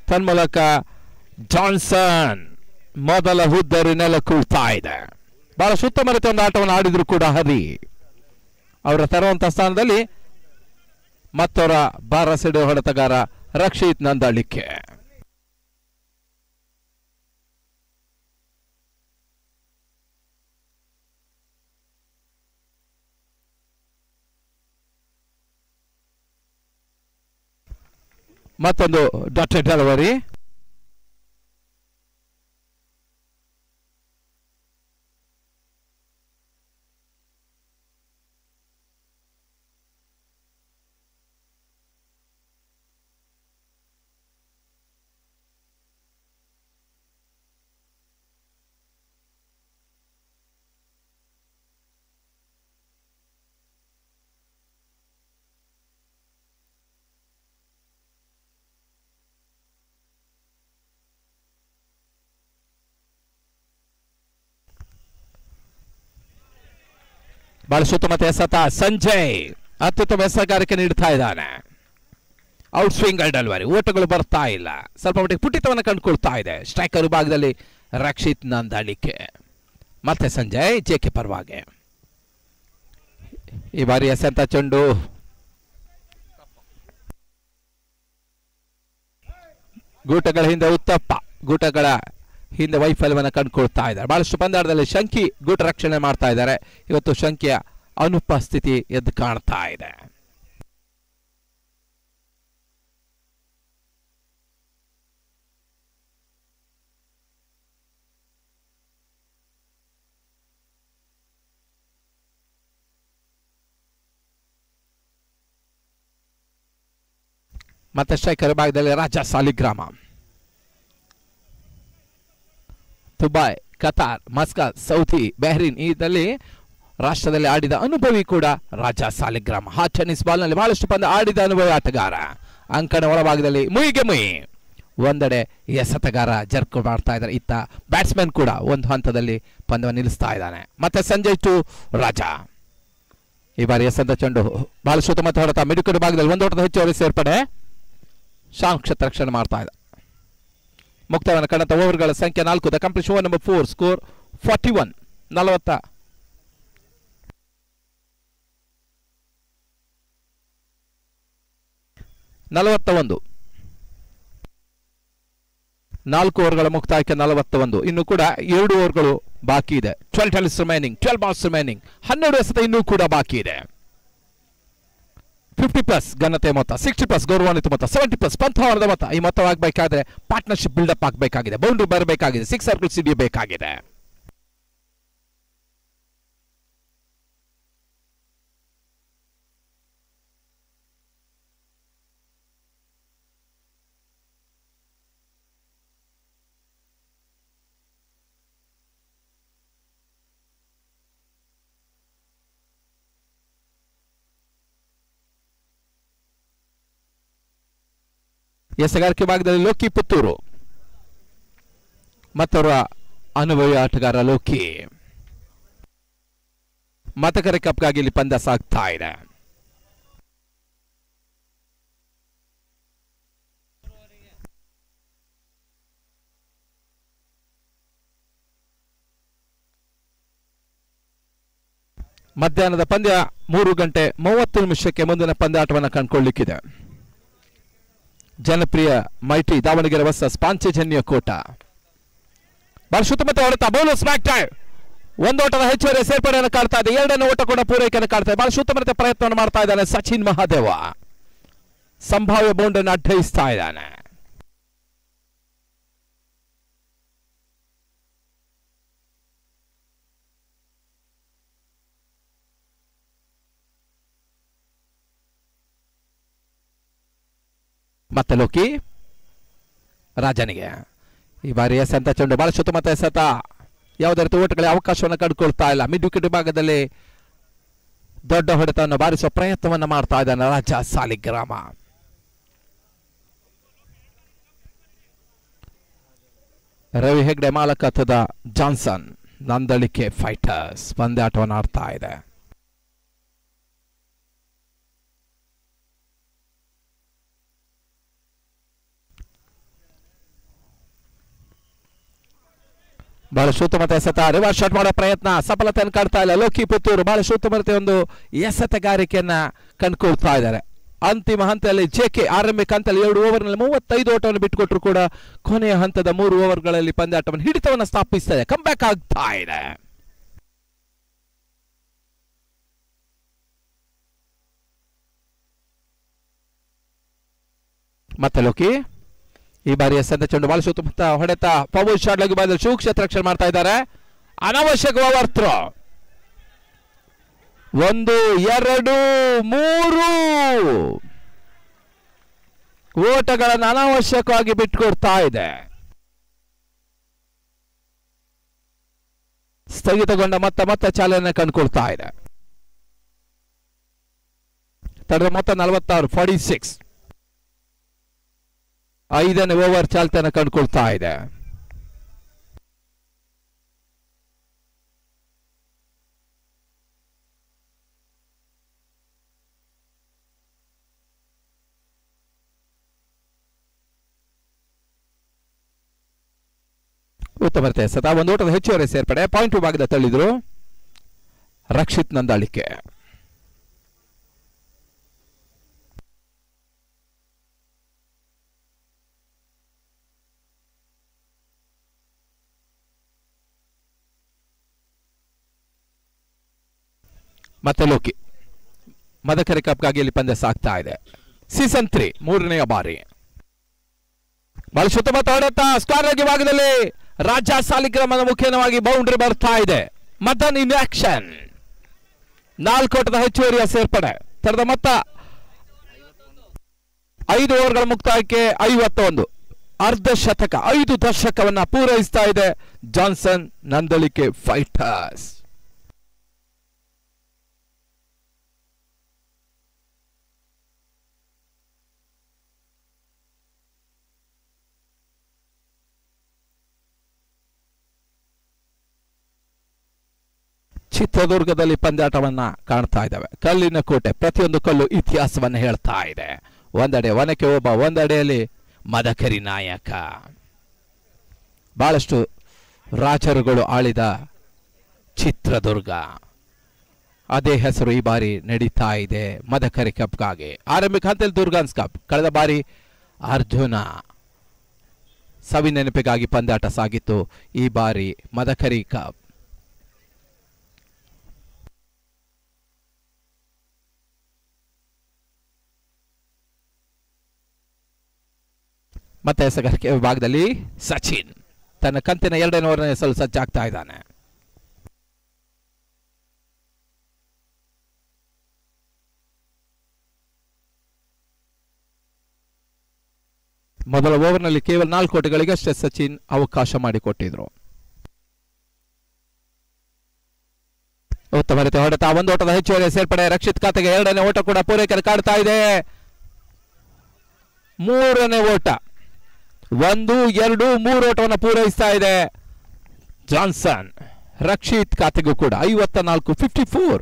ತನ್ಮೂಲಕ ಜಾನ್ಸನ್ ಮೊದಲ ಹುದ್ದರಿ ನೆಲಕ್ಕೂಳ್ತಾ ಇದೆ. ಬಹಳ ಉತ್ತಮ ರೀತಿಯ ಒಂದು ಆಟವನ್ನು ಆಡಿದ್ರು ಕೂಡ ಹರಿ ಅವರ ತರುವಂತಹ ಸ್ಥಾನದಲ್ಲಿ ಮತ್ತವರ ಬಾರಸಿಡಿಯುವ ಹೊಡೆತಗಾರ ರಕ್ಷಿತ್ ನಂದಳಿಕೆ. ಮತ್ತೊಂದು ಡಾಟೆಡ್ ಡೆಲಿವರಿ. ಬಹಳ ಉತ್ತಮ ಎಸೆತ ಸಂಜಯ್ ಅತ್ಯುತ್ತಮ ಎಸೆಗಾರಿಕೆ ನೀಡ್ತಾ ಇದ್ದಾನೆ. Out swing delivery. ಓಟಗಳು ಬರ್ತಾ ಇಲ್ಲ. ಸ್ವಲ್ಪ ಮಟ್ಟಿಗೆ ಪುಟಿತವನ್ನು ಕಂಡುಕೊಳ್ತಾ ಇದೆ. ಸ್ಟ್ರೈಕರ್ ಭಾಗದಲ್ಲಿ ರಕ್ಷಿತ್ ನಂದಳಿಕೆ. ಮತ್ತೆ ಸಂಜಯ್ ಜೆಕೆ ಪರವಾಗಿ. ಈ ಬಾರಿ ಎಸೆಂತ ಚೆಂಡು ಗೂಟಗಳ ಹಿಂದೆ ಉತ್ತಪ್ಪ. ಗೂಟಗಳ ಹಿಂದೆ ವೈಫಲ್ಯವನ್ನು ಕಂಡುಕೊಳ್ತಾ ಇದ್ದಾರೆ. ಬಹಳಷ್ಟು ಪಂದ್ಯಾಟದಲ್ಲಿ ಶಂಕಿ ಗೂಟ ರಕ್ಷಣೆ ಮಾಡ್ತಾ ಇದ್ದಾರೆ. ಇವತ್ತು ಶಂಕಿಯ ಅನುಪಸ್ಥಿತಿ ಎದ್ದು ಕಾಣ್ತಾ ಇದೆ. ಮತ್ತೆ ಸ್ಟ್ರೈಕರ್ ಭಾಗದಲ್ಲಿ Raja Saligrama. Dubai, Qatar, Muscat, Saudi, Bahrain ಇದರಲ್ಲಿ ರಾಷ್ಟ್ರದಲ್ಲಿ ಆಡಿದ ಅನುಭವಿ ಕೂಡ ರಾಜ ಸಾಲಿಗ್ರಾಮ. ಹಾಟ್ ಟೆನ್ನಿಸ್ ಬಾಲ್ನಲ್ಲಿ ಬಹಳಷ್ಟು ಪಂದ್ಯ ಆಡಿದ ಅನುಭವಿ ಆಟಗಾರ. ಅಂಕಣ ಒಳಭಾಗದಲ್ಲಿ ಮುಯಿಗೆ ಮುಯಿ ಒಂದೆಡೆ ಎಸೆತಗಾರ ಜರ್ಕ್ ಮಾಡ್ತಾ ಇದ್ದಾರೆ, ಇತ್ತ ಬ್ಯಾಟ್ಸ್ಮನ್ ಕೂಡ ಒಂದು ಹಂತದಲ್ಲಿ ಪಂದ್ಯವನ್ನು ನಿಲ್ಲಿಸ್ತಾ ಇದ್ದಾನೆ. ಮತ್ತೆ ಸಂಜಯ್ ಟು ರಾಜಾ. ಈ ಬಾರಿ ಎಸೆದ ಚೆಂಡು ಬಹಳ ಸುತ್ತಮುತ್ತ ಹೊಡೆತ ಮಿಡುಕಡು ಭಾಗದಲ್ಲಿ ಒಂದು ಓಟದ ಹೆಚ್ಚುವರಿ ಸೇರ್ಪಡೆ. ಶಾಂಕ್ಷ ರಕ್ಷಣೆ ಮಾಡ್ತಾ ಇದೆ. ಮುಕ್ತವನ್ನ ಕಂಡಂತ ಓವರ್ಗಳ ಸಂಖ್ಯೆ 4. The complete over number 4. Score 41. 41. 4 ಓವರ್ಗಳ ಮುಕ್ತಾಯಕ್ಕೆ 41. ಇನ್ನು ಕೂಡ 2 ಓವರ್ಗಳು ಬಾಕಿ ಇದೆ. 12 ಟೆನ್ಸ್ ರಿಮೈನಿಂಗ್, 12 ಬಾಲ್ಸ್ ರಿಮೈನಿಂಗ್. 12 ಎಸೆತ ಇನ್ನೂ ಕೂಡ ಬಾಕಿ ಇದೆ. 50+ ಘನತೆ ಮೊತ್ತ, 60+ ಗೌರವಾನ್ವಿತ ಮೊತ್ತ, 70+ ಪಂಥವಾರದ ಮೊತ್ತ. ಈ ಮೊತ್ತವಾಗಬೇಕಾದ್ರೆ ಪಾರ್ಟ್ನರ್ಶಿಪ್ ಬಿಲ್ಡಪ್ ಆಗಬೇಕಾಗಿದೆ, ಬೌಂಡ್ರಿ ಬರಬೇಕಾಗಿದೆ, 6 ಸರ್ಕಲ್ಸ್ ಹಿಡಿಯಬೇಕಾಗಿದೆ. ಎಸೆಗಾರಿಕೆ ಭಾಗದಲ್ಲಿ ಲೋಕಿ ಪುತ್ತೂರು ಮತ್ತವರ ಅನುಭವಿ ಆಟಗಾರ ಲೋಕಿ. ಮತಕರೆ ಕಪ್ಗಾಗಿ ಇಲ್ಲಿ ಪಂದ್ಯ ಸಾಗ್ತಾ ಇದೆ. ಮಧ್ಯಾಹ್ನದ ಪಂದ್ಯ 3:30 ಮುಂದಿನ ಪಂದ್ಯಾಟವನ್ನು ಕಂಡುಕೊಳ್ಳಲಿಕ್ಕಿದೆ. ಜನಪ್ರಿಯ ಮೈಟಿ ದಾವಣಗೆರೆ ವರ್ಸಸ್ ಪಾಂಚಜನ್ಯ ಕೋಟ. ಬಹಳ ಸುತ್ತಮುತ್ತ ಹೊಡೆತ ಬೌಲರ್ ಸ್ಮ್ಯಾಕ್ ಟೈಮ್. ಒಂದು ಓಟದ ಹೆಚ್ಚುವರಿ ಸೇರ್ಪಡೆಯನ್ನು ಕಾಡ್ತಾ ಇದೆ. 2ನೇ ಓಟ ಕೂಡ ಪೂರೈಕೆಯನ್ನು ಕಾಡ್ತಾ ಇದೆ. ಬಹಳ ಸುತ್ತಮುತ್ತ ಪ್ರಯತ್ನವನ್ನು ಮಾಡ್ತಾ ಇದ್ದಾನೆ ಸಚಿನ್ ಮಹಾದೇವ. ಸಂಭಾವ್ಯ ಬೌಂಡನ್ನು ಅಡ್ಡಯಿಸ್ತಾ ಇದ್ದಾನೆ. ಮತ್ತೆ ಲೋಕಿ ರಾಜನಿಗೆ ಈ ಬಾರಿ ಎಸೆಂತ ಚೆಂಡು ಬಹಳ ಸುತ್ತಮುತ್ತ ಎಸೆತ. ಯಾವುದೇ ರೀತಿ ಓಟಗಳಿಗೆ ಅವಕಾಶವನ್ನು ಕಂಡುಕೊಳ್ತಾ ಇಲ್ಲ. ಮಿಡ್ ವಿಕೆಟ್ ಭಾಗದಲ್ಲಿ ದೊಡ್ಡ ಹೊಡೆತವನ್ನು ಬಾರಿಸುವ ಪ್ರಯತ್ನವನ್ನು ಮಾಡ್ತಾ ಇದ್ದಾನೆ ರಾಜ ಸಾಲಿಗ್ರಾಮ. ರವಿ ಹೆಗ್ಡೆ ಮಾಲಕತ್ವದ ಜಾನ್ಸನ್ ನಂದಳಿಕೆ ಫೈಟರ್ಸ್ ಪಂದ್ಯಾಟವನ್ನು ಆಡ್ತಾ ಇದೆ. ಬಹಳ ಸುತ್ತಮುತ್ತ ಎಸೆತ, ರಿವರ್ಸ್ ಶಾಟ್ ಮಾಡೋ ಪ್ರಯತ್ನ, ಸಫಲತೆಯನ್ನು ಕಾಡ್ತಾ ಇಲ್ಲ ಲೋಕಿ ಪುತ್ತೂರು. ಬಹಳ ಸುತ್ತಮುತ್ತ ಒಂದು ಎಸೆತಗಾರಿಕೆಯನ್ನ ಕಂಡುಕೊಳ್ತಾ ಇದ್ದಾರೆ. ಅಂತಿಮ ಹಂತದಲ್ಲಿ ಜೆಕೆ ಆರಂಭಿಕ ಹಂತದಲ್ಲಿ 2 ಓವರ್ನಲ್ಲಿ 35 ಓಟವನ್ನು ಬಿಟ್ಟುಕೊಟ್ಟರು ಕೂಡ ಕೊನೆಯ ಹಂತದ 3 ಓವರ್ಗಳಲ್ಲಿ ಪಂದ್ಯಾಟವನ್ನು ಹಿಡಿತವನ್ನು ಸ್ಥಾಪಿಸ್ತಾ ಇದೆ. ಕಮ್ ಬ್ಯಾಕ್ ಆಗ್ತಾ ಇದೆ. ಮತ್ತೆ ಲೋಕಿ ಈ ಬಾರಿಯ ಸಂದ ಚೆಂಡು ಬಹಳ ಸುತ್ತಮುತ್ತ ಹೊಡೆತ, ಪವರ್ ಶಾಟ್ ಲಗಿ ಬಾದಲ್ಲಿ ಸೂಕ್ಷ್ಮ ರಕ್ಷಣೆ ಮಾಡ್ತಾ ಇದ್ದಾರೆ. ಅನಾವಶ್ಯಕ ಓವರ್ ಥ್ರೋ. 1, 2, 3 ಓಟಗಳನ್ನು ಅನಾವಶ್ಯಕವಾಗಿ ಬಿಟ್ಟುಕೊಡ್ತಾ ಇದೆ. ಸ್ಥಗಿತಗೊಂಡ ಮತ್ತೆ ಚಾಲನೆ ಕಂಡುಕೊಳ್ತಾ ಇದೆ. ತಡೆದ ಮೊತ್ತ 46, 46. 5ನೇ ಓವರ್ ಚಾಲ್ತಿಯನ್ನು ಕಂಡುಕೊಳ್ತಾ ಇದೆ. ಉತ್ತಮತೆ ಸತ ಒಂದು ಓಟದ ಹೆಚ್ಚುವರಿ ಸೇರ್ಪಡೆ. ಪಾಯಿಂಟ್ ಭಾಗದ ತಳ್ಳಿದ್ರು ರಕ್ಷಿತ್ ನಂದಾಳಿಕೆ. ಮತ್ತೆ ಲೋಕಿ ಮದಕರಿ ಕಪ್ಗಾಗಿ ಇಲ್ಲಿ ಪಂದ್ಯ ಸಾಗ್ತಾ ಇದೆ. ಸೀಸನ್ 3 3ನೆಯ ಬಾರಿ. ಬಹಳ ಸುತ್ತಮುತ್ತ ಹೊಡೆತ, ಸ್ಕ್ವೇರ್ ಲೆಗ್ ಭಾಗದಲ್ಲಿ ರಾಜ ಸಾಲಿಗ್ರಾಮದ ಮುಖೇನವಾಗಿ ಬೌಂಡ್ರಿ ಬರ್ತಾ ಇದೆ. ಮದನ್ ಇನ್ ಆಕ್ಷನ್. 4 ಓಟದ ಹೆಚ್ಚುವರಿಯ ಸೇರ್ಪಡೆ. ತರದ ಮೊತ್ತ 5 ಓವರ್ಗಳ ಮುಕ್ತಾಯಕ್ಕೆ 51. ಅರ್ಧ ಶತಕ, 5 ದಶಕವನ್ನ ಪೂರೈಸ್ತಾ ಇದೆ ಜಾನ್ಸನ್ ನಂದಳಿಕೆ ಫೈಟರ್ಸ್. ಚಿತ್ರದುರ್ಗದಲ್ಲಿ ಪಂದ್ಯಾಟವನ್ನ ಕಾಣ್ತಾ ಇದ್ದಾವೆ. ಕಲ್ಲಿನ ಕೋಟೆ, ಪ್ರತಿಯೊಂದು ಕಲ್ಲು ಇತಿಹಾಸವನ್ನು ಹೇಳ್ತಾ ಇದೆ. ಒಂದೆಡೆ ಒನಕೆ ಒಬ್ಬ, ಒಂದೆಡೆಯಲ್ಲಿ ಮದಕರಿ ನಾಯಕ. ಬಹಳಷ್ಟು ರಾಜರುಗಳು ಆಳಿದ ಚಿತ್ರದುರ್ಗ, ಅದೇ ಹೆಸರು ಈ ಬಾರಿ ನಡೀತಾ ಇದೆ ಮದಕರಿ ಕಪ್ಗಾಗಿ. ಆರಂಭಿಕ ಹಂತದಲ್ಲಿ ದುರ್ಗಾನ್ಸ್ ಕಪ್. ಕಳೆದ ಬಾರಿ ಅರ್ಜುನ ಸವಿ ನೆನಪಿಗಾಗಿ ಪಂದ್ಯಾಟ ಸಾಗಿತ್ತು. ಈ ಬಾರಿ ಮದಕರಿ ಕಪ್. ಮತ್ತೆ ಎಸೆಗಾರಿಕೆ ವಿಭಾಗದಲ್ಲಿ ಸಚಿನ್ ತನ್ನ ಕಂತಿನ 2ನೇ ಓವರ್ನ ಎಸೆಯಲು ಸಜ್ಜಾಗ್ತಾ ಇದ್ದಾನೆ. ಮೊದಲ ಓವರ್ನಲ್ಲಿ ಕೇವಲ 4 ಓಟಗಳಿಗಷ್ಟೇ ಸಚಿನ್ ಅವಕಾಶ ಮಾಡಿಕೊಟ್ಟಿದ್ರು. ಉತ್ತಮ ರೀತಿ ಹೊಡೆತ, ಒಂದು ಓಟದ ಹೆಚ್ಚುವರಿ ಸೇರ್ಪಡೆ. ರಕ್ಷಿತ್ ಖಾತೆಗೆ 2ನೇ ಓಟ ಕೂಡ ಪೂರೈಕೆ ಕಾಡ್ತಾ ಇದೆ. 3ನೇ ಓಟ, 1, 2, 3 ಓಟವನ್ನು ಪೂರೈಸ್ತಾ ಇದೆ ಜಾನ್ಸನ್. ರಕ್ಷಿತ್ ಖಾತೆಗೂ ಕೂಡ 54, 54.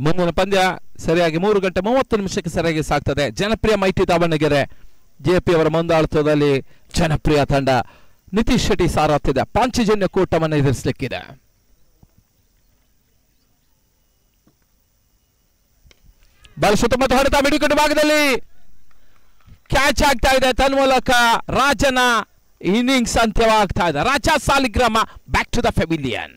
ಮುಂದಿನ ಪಂದ್ಯ ಸರಿಯಾಗಿ 3 ಗಂಟೆ 30 ನಿಮಿಷಕ್ಕೆ ಸರಿಯಾಗಿ ಸಾಗ್ತದೆ. ಜನಪ್ರಿಯ ಮೈಟಿ ದಾವಣಗೆರೆ ಜೆಪಿ ಅವರ ಮುಂದಾಳತ್ವದಲ್ಲಿ ಜನಪ್ರಿಯ ತಂಡ ನಿತೀಶ್ ಶೆಟ್ಟಿ ಸಾರಥ್ಯದ ಪಾಂಚಜನ್ಯ ಕೂಟವನ್ನು ಎದುರಿಸಲಿಕ್ಕಿದೆ. ಬಾಲ್ ಸುತ್ತಮುತ್ತ ಹೊಡೆತ, ಮಿಡಿಕಟ್ಟು ಭಾಗದಲ್ಲಿ ಕ್ಯಾಚ್ ಆಗ್ತಾ ಇದೆ. ತನ್ಮೂಲಕ ರಾಜನ ಇನ್ನಿಂಗ್ಸ್ ಅಂತ್ಯವಾಗ್ತಾ ಇದೆ. Raja Saligrama back to the pavilion.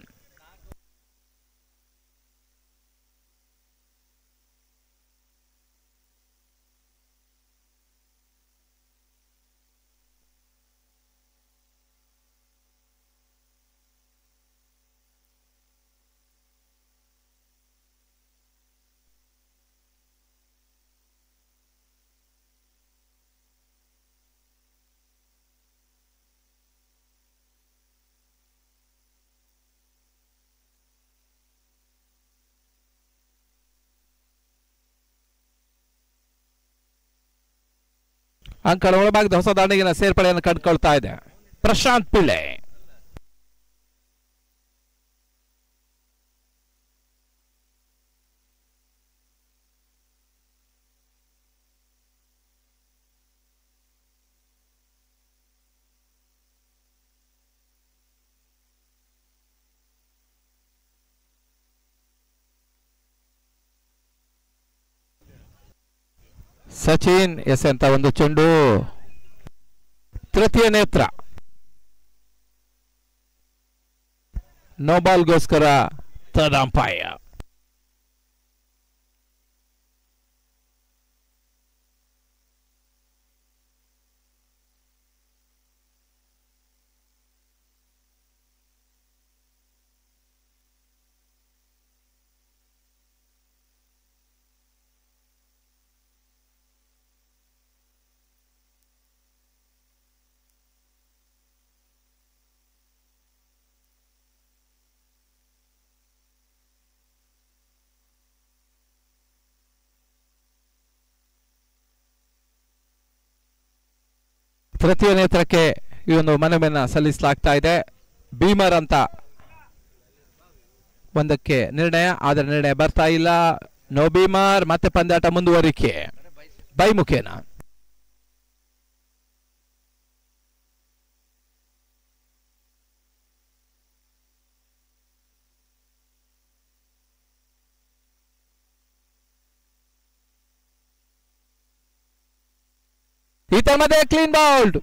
ಅಂಕಣ ಒಳಭಾಗದ ಹೊಸ ದಾಂಡಿಗಿನ ಸೇರ್ಪಡೆಯನ್ನು ಕಂಡುಕೊಳ್ತಾ ಇದೆ ಪ್ರಶಾಂತ್ ಪಿಳ್ಳೆ. ಸಚಿನ್ ಎಸೆಂತ ಒಂದು ಚೆಂಡು, ತೃತೀಯ ನೇತ್ರ. ನೋಬಾಲ್ಗೋಸ್ಕರ ತದಂಪಾಯ. ತೃತೀಯ ನೇತ್ರಕ್ಕೆ ಈ ಒಂದು ಮನವಿಯನ್ನು ಸಲ್ಲಿಸಲಾಗ್ತಾ ಇದೆ. ಭೀಮರ್ ಅಂತ ಒಂದಕ್ಕೆ ನಿರ್ಣಯ, ಆದರೆ ನಿರ್ಣಯ ಬರ್ತಾ ಇಲ್ಲ. ನೋ ಭೀಮರ್. ಮತ್ತೆ ಪಂದ್ಯಾಟ ಮುಂದುವರಿಕೆ ಬೈ ಮುಖೇನ. ಮಧ್ಯೆ ಕ್ಲೀನ್ ಬೌಲ್ಡ್.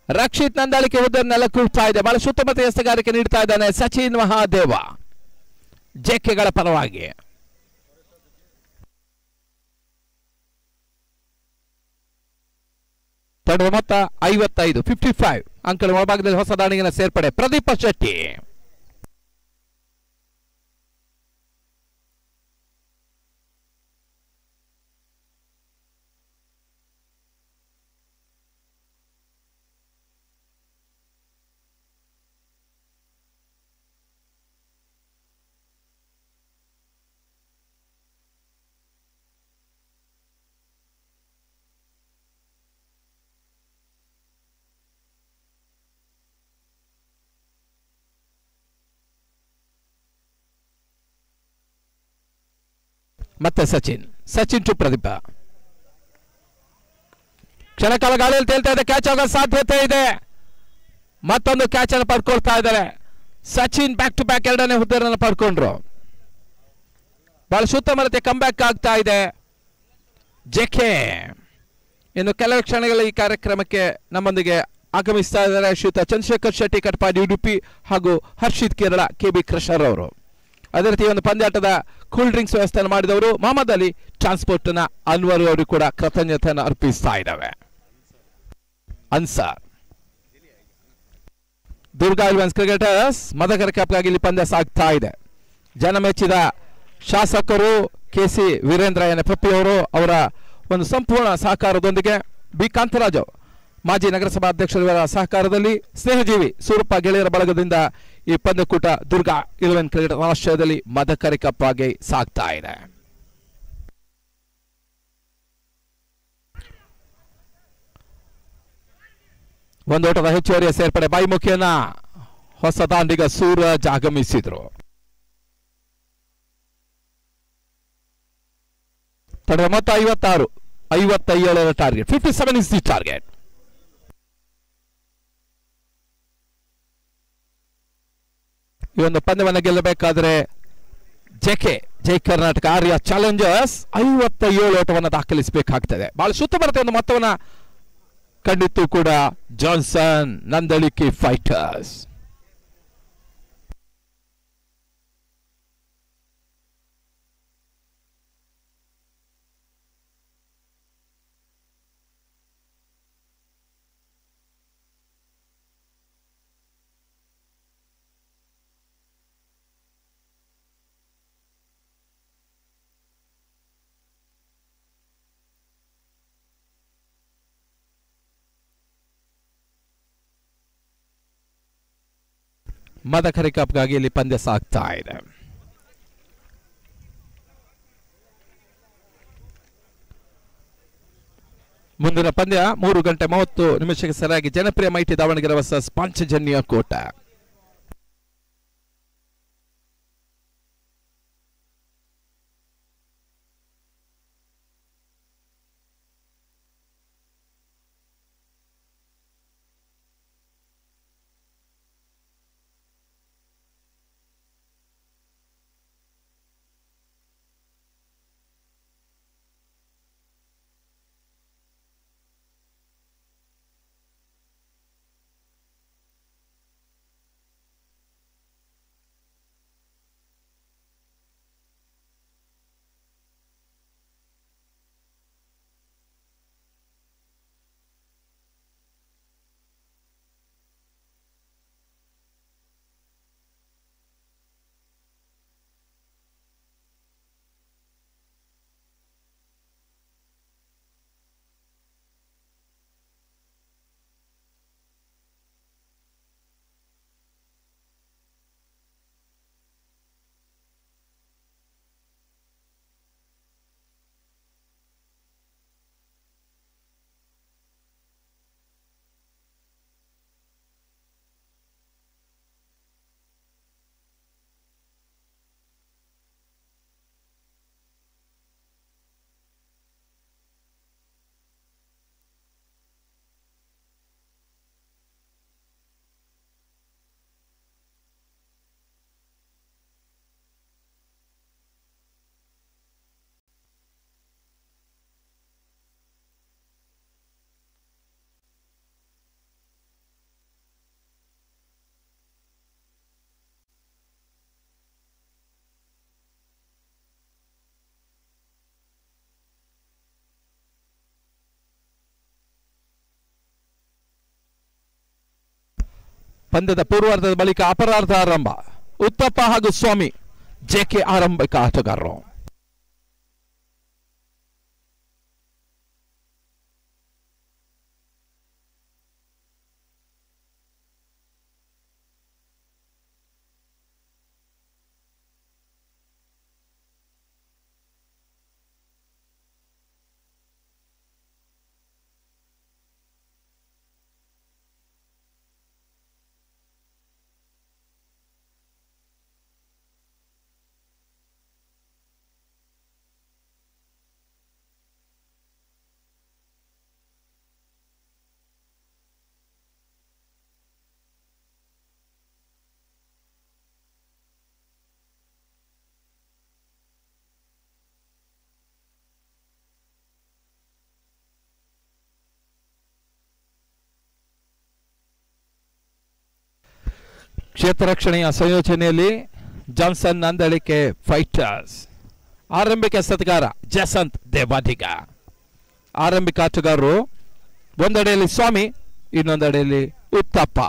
ರಕ್ಷಿತ್ ನಂದಾಳಿಕೆ ಉದ್ದ ನೆಲಕೂಡ್ತಾ ಇದೆ. ಬಹಳ ಸುತ್ತಮುತ್ತ ಎಸೆಗಾರಿಕೆ ನೀಡ್ತಾ ಇದ್ದಾನೆ ಸಚಿನ್ ಮಹಾದೇವ ಜೆಕೆಗಳ ಪರವಾಗಿ. ತಂಡದ ಮೊತ್ತ 55, 55 ಅಂಕಗಳ ಒಳಭಾಗದಲ್ಲಿ ಹೊಸ ದಾಳಿಗಿನ ಸೇರ್ಪಡೆ ಪ್ರದೀಪ ಶೆಟ್ಟಿ. ಮತ್ತೆ ಸಚಿನ್ ಟು ಪ್ರದೀಪ. ಕ್ಷಣಕಾಲ ಗಾಳಿಯಲ್ಲಿ ತೇಲ್ತಾ ಇದೆ, ಕ್ಯಾಚ್ ಆಗೋ ಸಾಧ್ಯತೆ ಇದೆ. ಮತ್ತೊಂದು ಕ್ಯಾಚ್ ಅನ್ನು ಪಡ್ಕೊಳ್ತಾ ಇದ್ದಾರೆ ಸಚಿನ್. ಬ್ಯಾಕ್ ಟು ಬ್ಯಾಕ್ ಎರಡನೇ ಹುದ್ದೆಯನ್ನು ಪಡ್ಕೊಂಡ್ರು. ಬಹಳ ಸುತ್ತಮುತ್ತ ಕಮ್ ಬ್ಯಾಕ್ ಆಗ್ತಾ ಇದೆ ಜೆಕೆ. ಇನ್ನು ಕೆಲವು ಕ್ಷಣಗಳ ಈ ಕಾರ್ಯಕ್ರಮಕ್ಕೆ ನಮ್ಮೊಂದಿಗೆ ಆಗಮಿಸ್ತಾ ಇದ್ದಾರೆ ಶ್ರೀಯುತ ಚಂದ್ರಶೇಖರ್ ಶೆಟ್ಟಿ ಕಟ್ಪಾಡಿ ಉಡುಪಿ ಹಾಗೂ ಹರ್ಷಿತ್ ಕೇರಳ KB ಕ್ರಷರ್ ಅವರು. ಅದೇ ರೀತಿ ಒಂದು ಪಂದ್ಯಾಟದ ಕೂಲ್ ಡ್ರಿಂಕ್ಸ್ ವ್ಯವಸ್ಥೆಯನ್ನು ಮಾಡಿದವರು ಮೊಹಮ್ಮದ್ ಅಲಿ ಟ್ರಾನ್ಸ್ಪೋರ್ಟ್ನ ಅನ್ವರ್ ಅವರು ಕೂಡ ಕೃತಜ್ಞತೆಯನ್ನು ಅರ್ಪಿಸ್ತಾ ಇದ್ದಾವೆ. ಅನ್ಸಾರ್ ದುರ್ಗಾ ಇಲೆವೆನ್ಸ್ ಕ್ರಿಕೆಟರ್ಸ್ ಮದಕರಿ ಕಪ್ಗಾಗಿ ಇಲ್ಲಿ ಪಂದ್ಯ ಸಾಗ್ತಾ ಇದೆ. ಜನಮೆಚ್ಚಿದ ಶಾಸಕರು KC ವೀರೇಂದ್ರ NFP ಅವರು ಅವರ ಒಂದು ಸಂಪೂರ್ಣ ಸಹಕಾರದೊಂದಿಗೆ ಬಿ ಕಾಂತರಾಜು ಮಾಜಿ ನಗರಸಭಾ ಅಧ್ಯಕ್ಷರ ಸಹಕಾರದಲ್ಲಿ ಸ್ನೇಹಜೀವಿ ಸೂರಪ್ಪ ಗೆಳೆಯರ ಬಳಗದಿಂದ ಈ ಪಂದ್ಯಕೂಟ ದುರ್ಗಾ ಇಲೆವೆನ್ ಕ್ರಿಕೆಟ್ ರಾಷ್ಟ್ರದಲ್ಲಿ ಮದಕರಿ ಕಪ್ ಆಗಿ ಸಾಗ್ತಾ ಇದೆ. ಒಂದು ಓಟದ ಹೆಚ್ಚುವರಿಯ ಸೇರ್ಪಡೆ ಬಾಯಿಮುಖಿಯನ್ನ ಹೊಸ ದಾಂಡಿಗ ಸೂರಜ್ ಆಗಮಿಸಿದ್ರು. ತಡ ಮೊತ್ತ 57 ಟಾರ್ಗೆಟ್. 57 is the target. ಈ ಒಂದು ಪಂದ್ಯವನ್ನು ಗೆಲ್ಲಬೇಕಾದ್ರೆ ಜೈ ಕರ್ನಾಟಕ ಆರ್ಯ ಚಾಲೆಂಜರ್ಸ್ 57 ಓಟವನ್ನು ದಾಖಲಿಸಬೇಕಾಗ್ತದೆ. ಬಹಳ ಸುತ್ತಮುತ್ತ ಒಂದು ಮೊತ್ತವನ್ನು ಕಂಡಿತ್ತು ಕೂಡ ಜಾನ್ಸನ್ ನಂದಳಿಕೆ ಫೈಟರ್ಸ್. ಮದಕರಿ ಕಪ್ಗಾಗಿ ಇಲ್ಲಿ ಪಂದ್ಯ ಸಾಗ್ತಾ ಇದೆ. ಮುಂದಿನ ಪಂದ್ಯ 3:30 ಸರಿಯಾಗಿ ಜನಪ್ರಿಯ ಮೈಟಿ ದಾವಣಗೆರೆ ವರ್ಸಸ್ ಪಾಂಚಜನ್ಯ ಕೋಟ. ಪಂದ್ಯದ ಪೂರ್ವಾರ್ಧದ ಬಳಿಕ ಅಪರಾರ್ಧ ಆರಂಭ. ಉತ್ತಪ್ಪ ಹಾಗೂ ಸ್ವಾಮಿ ಜೆಕೆ ಆರಂಭಿಕ ಆಟಗಾರರು. ಕ್ಷೇತ್ರರಕ್ಷಣೆಯ ಸಂಯೋಜನೆಯಲ್ಲಿ ಜಾನ್ಸನ್ ನಂದಳಿಕೆ ಫೈಟರ್ಸ್. ಆರಂಭಿಕ ಎಸೆತಗಾರ ಜಸಂತ್ ದೇವಾಡಿಗ. ಆರಂಭಿಕ ಆಟಗಾರರು ಒಂದೆಡೆಯಲ್ಲಿ ಸ್ವಾಮಿ, ಇನ್ನೊಂದೆಡೆಯಲ್ಲಿ ಉತ್ತಪ್ಪ.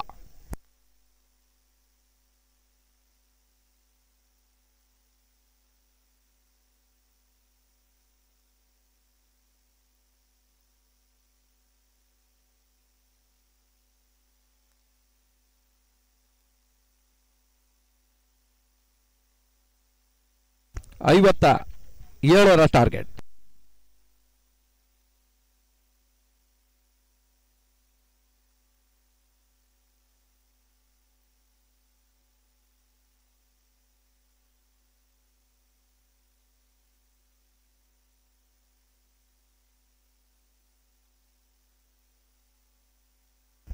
ಐವತ್ತ 7ರ ಟಾರ್ಗೆಟ್.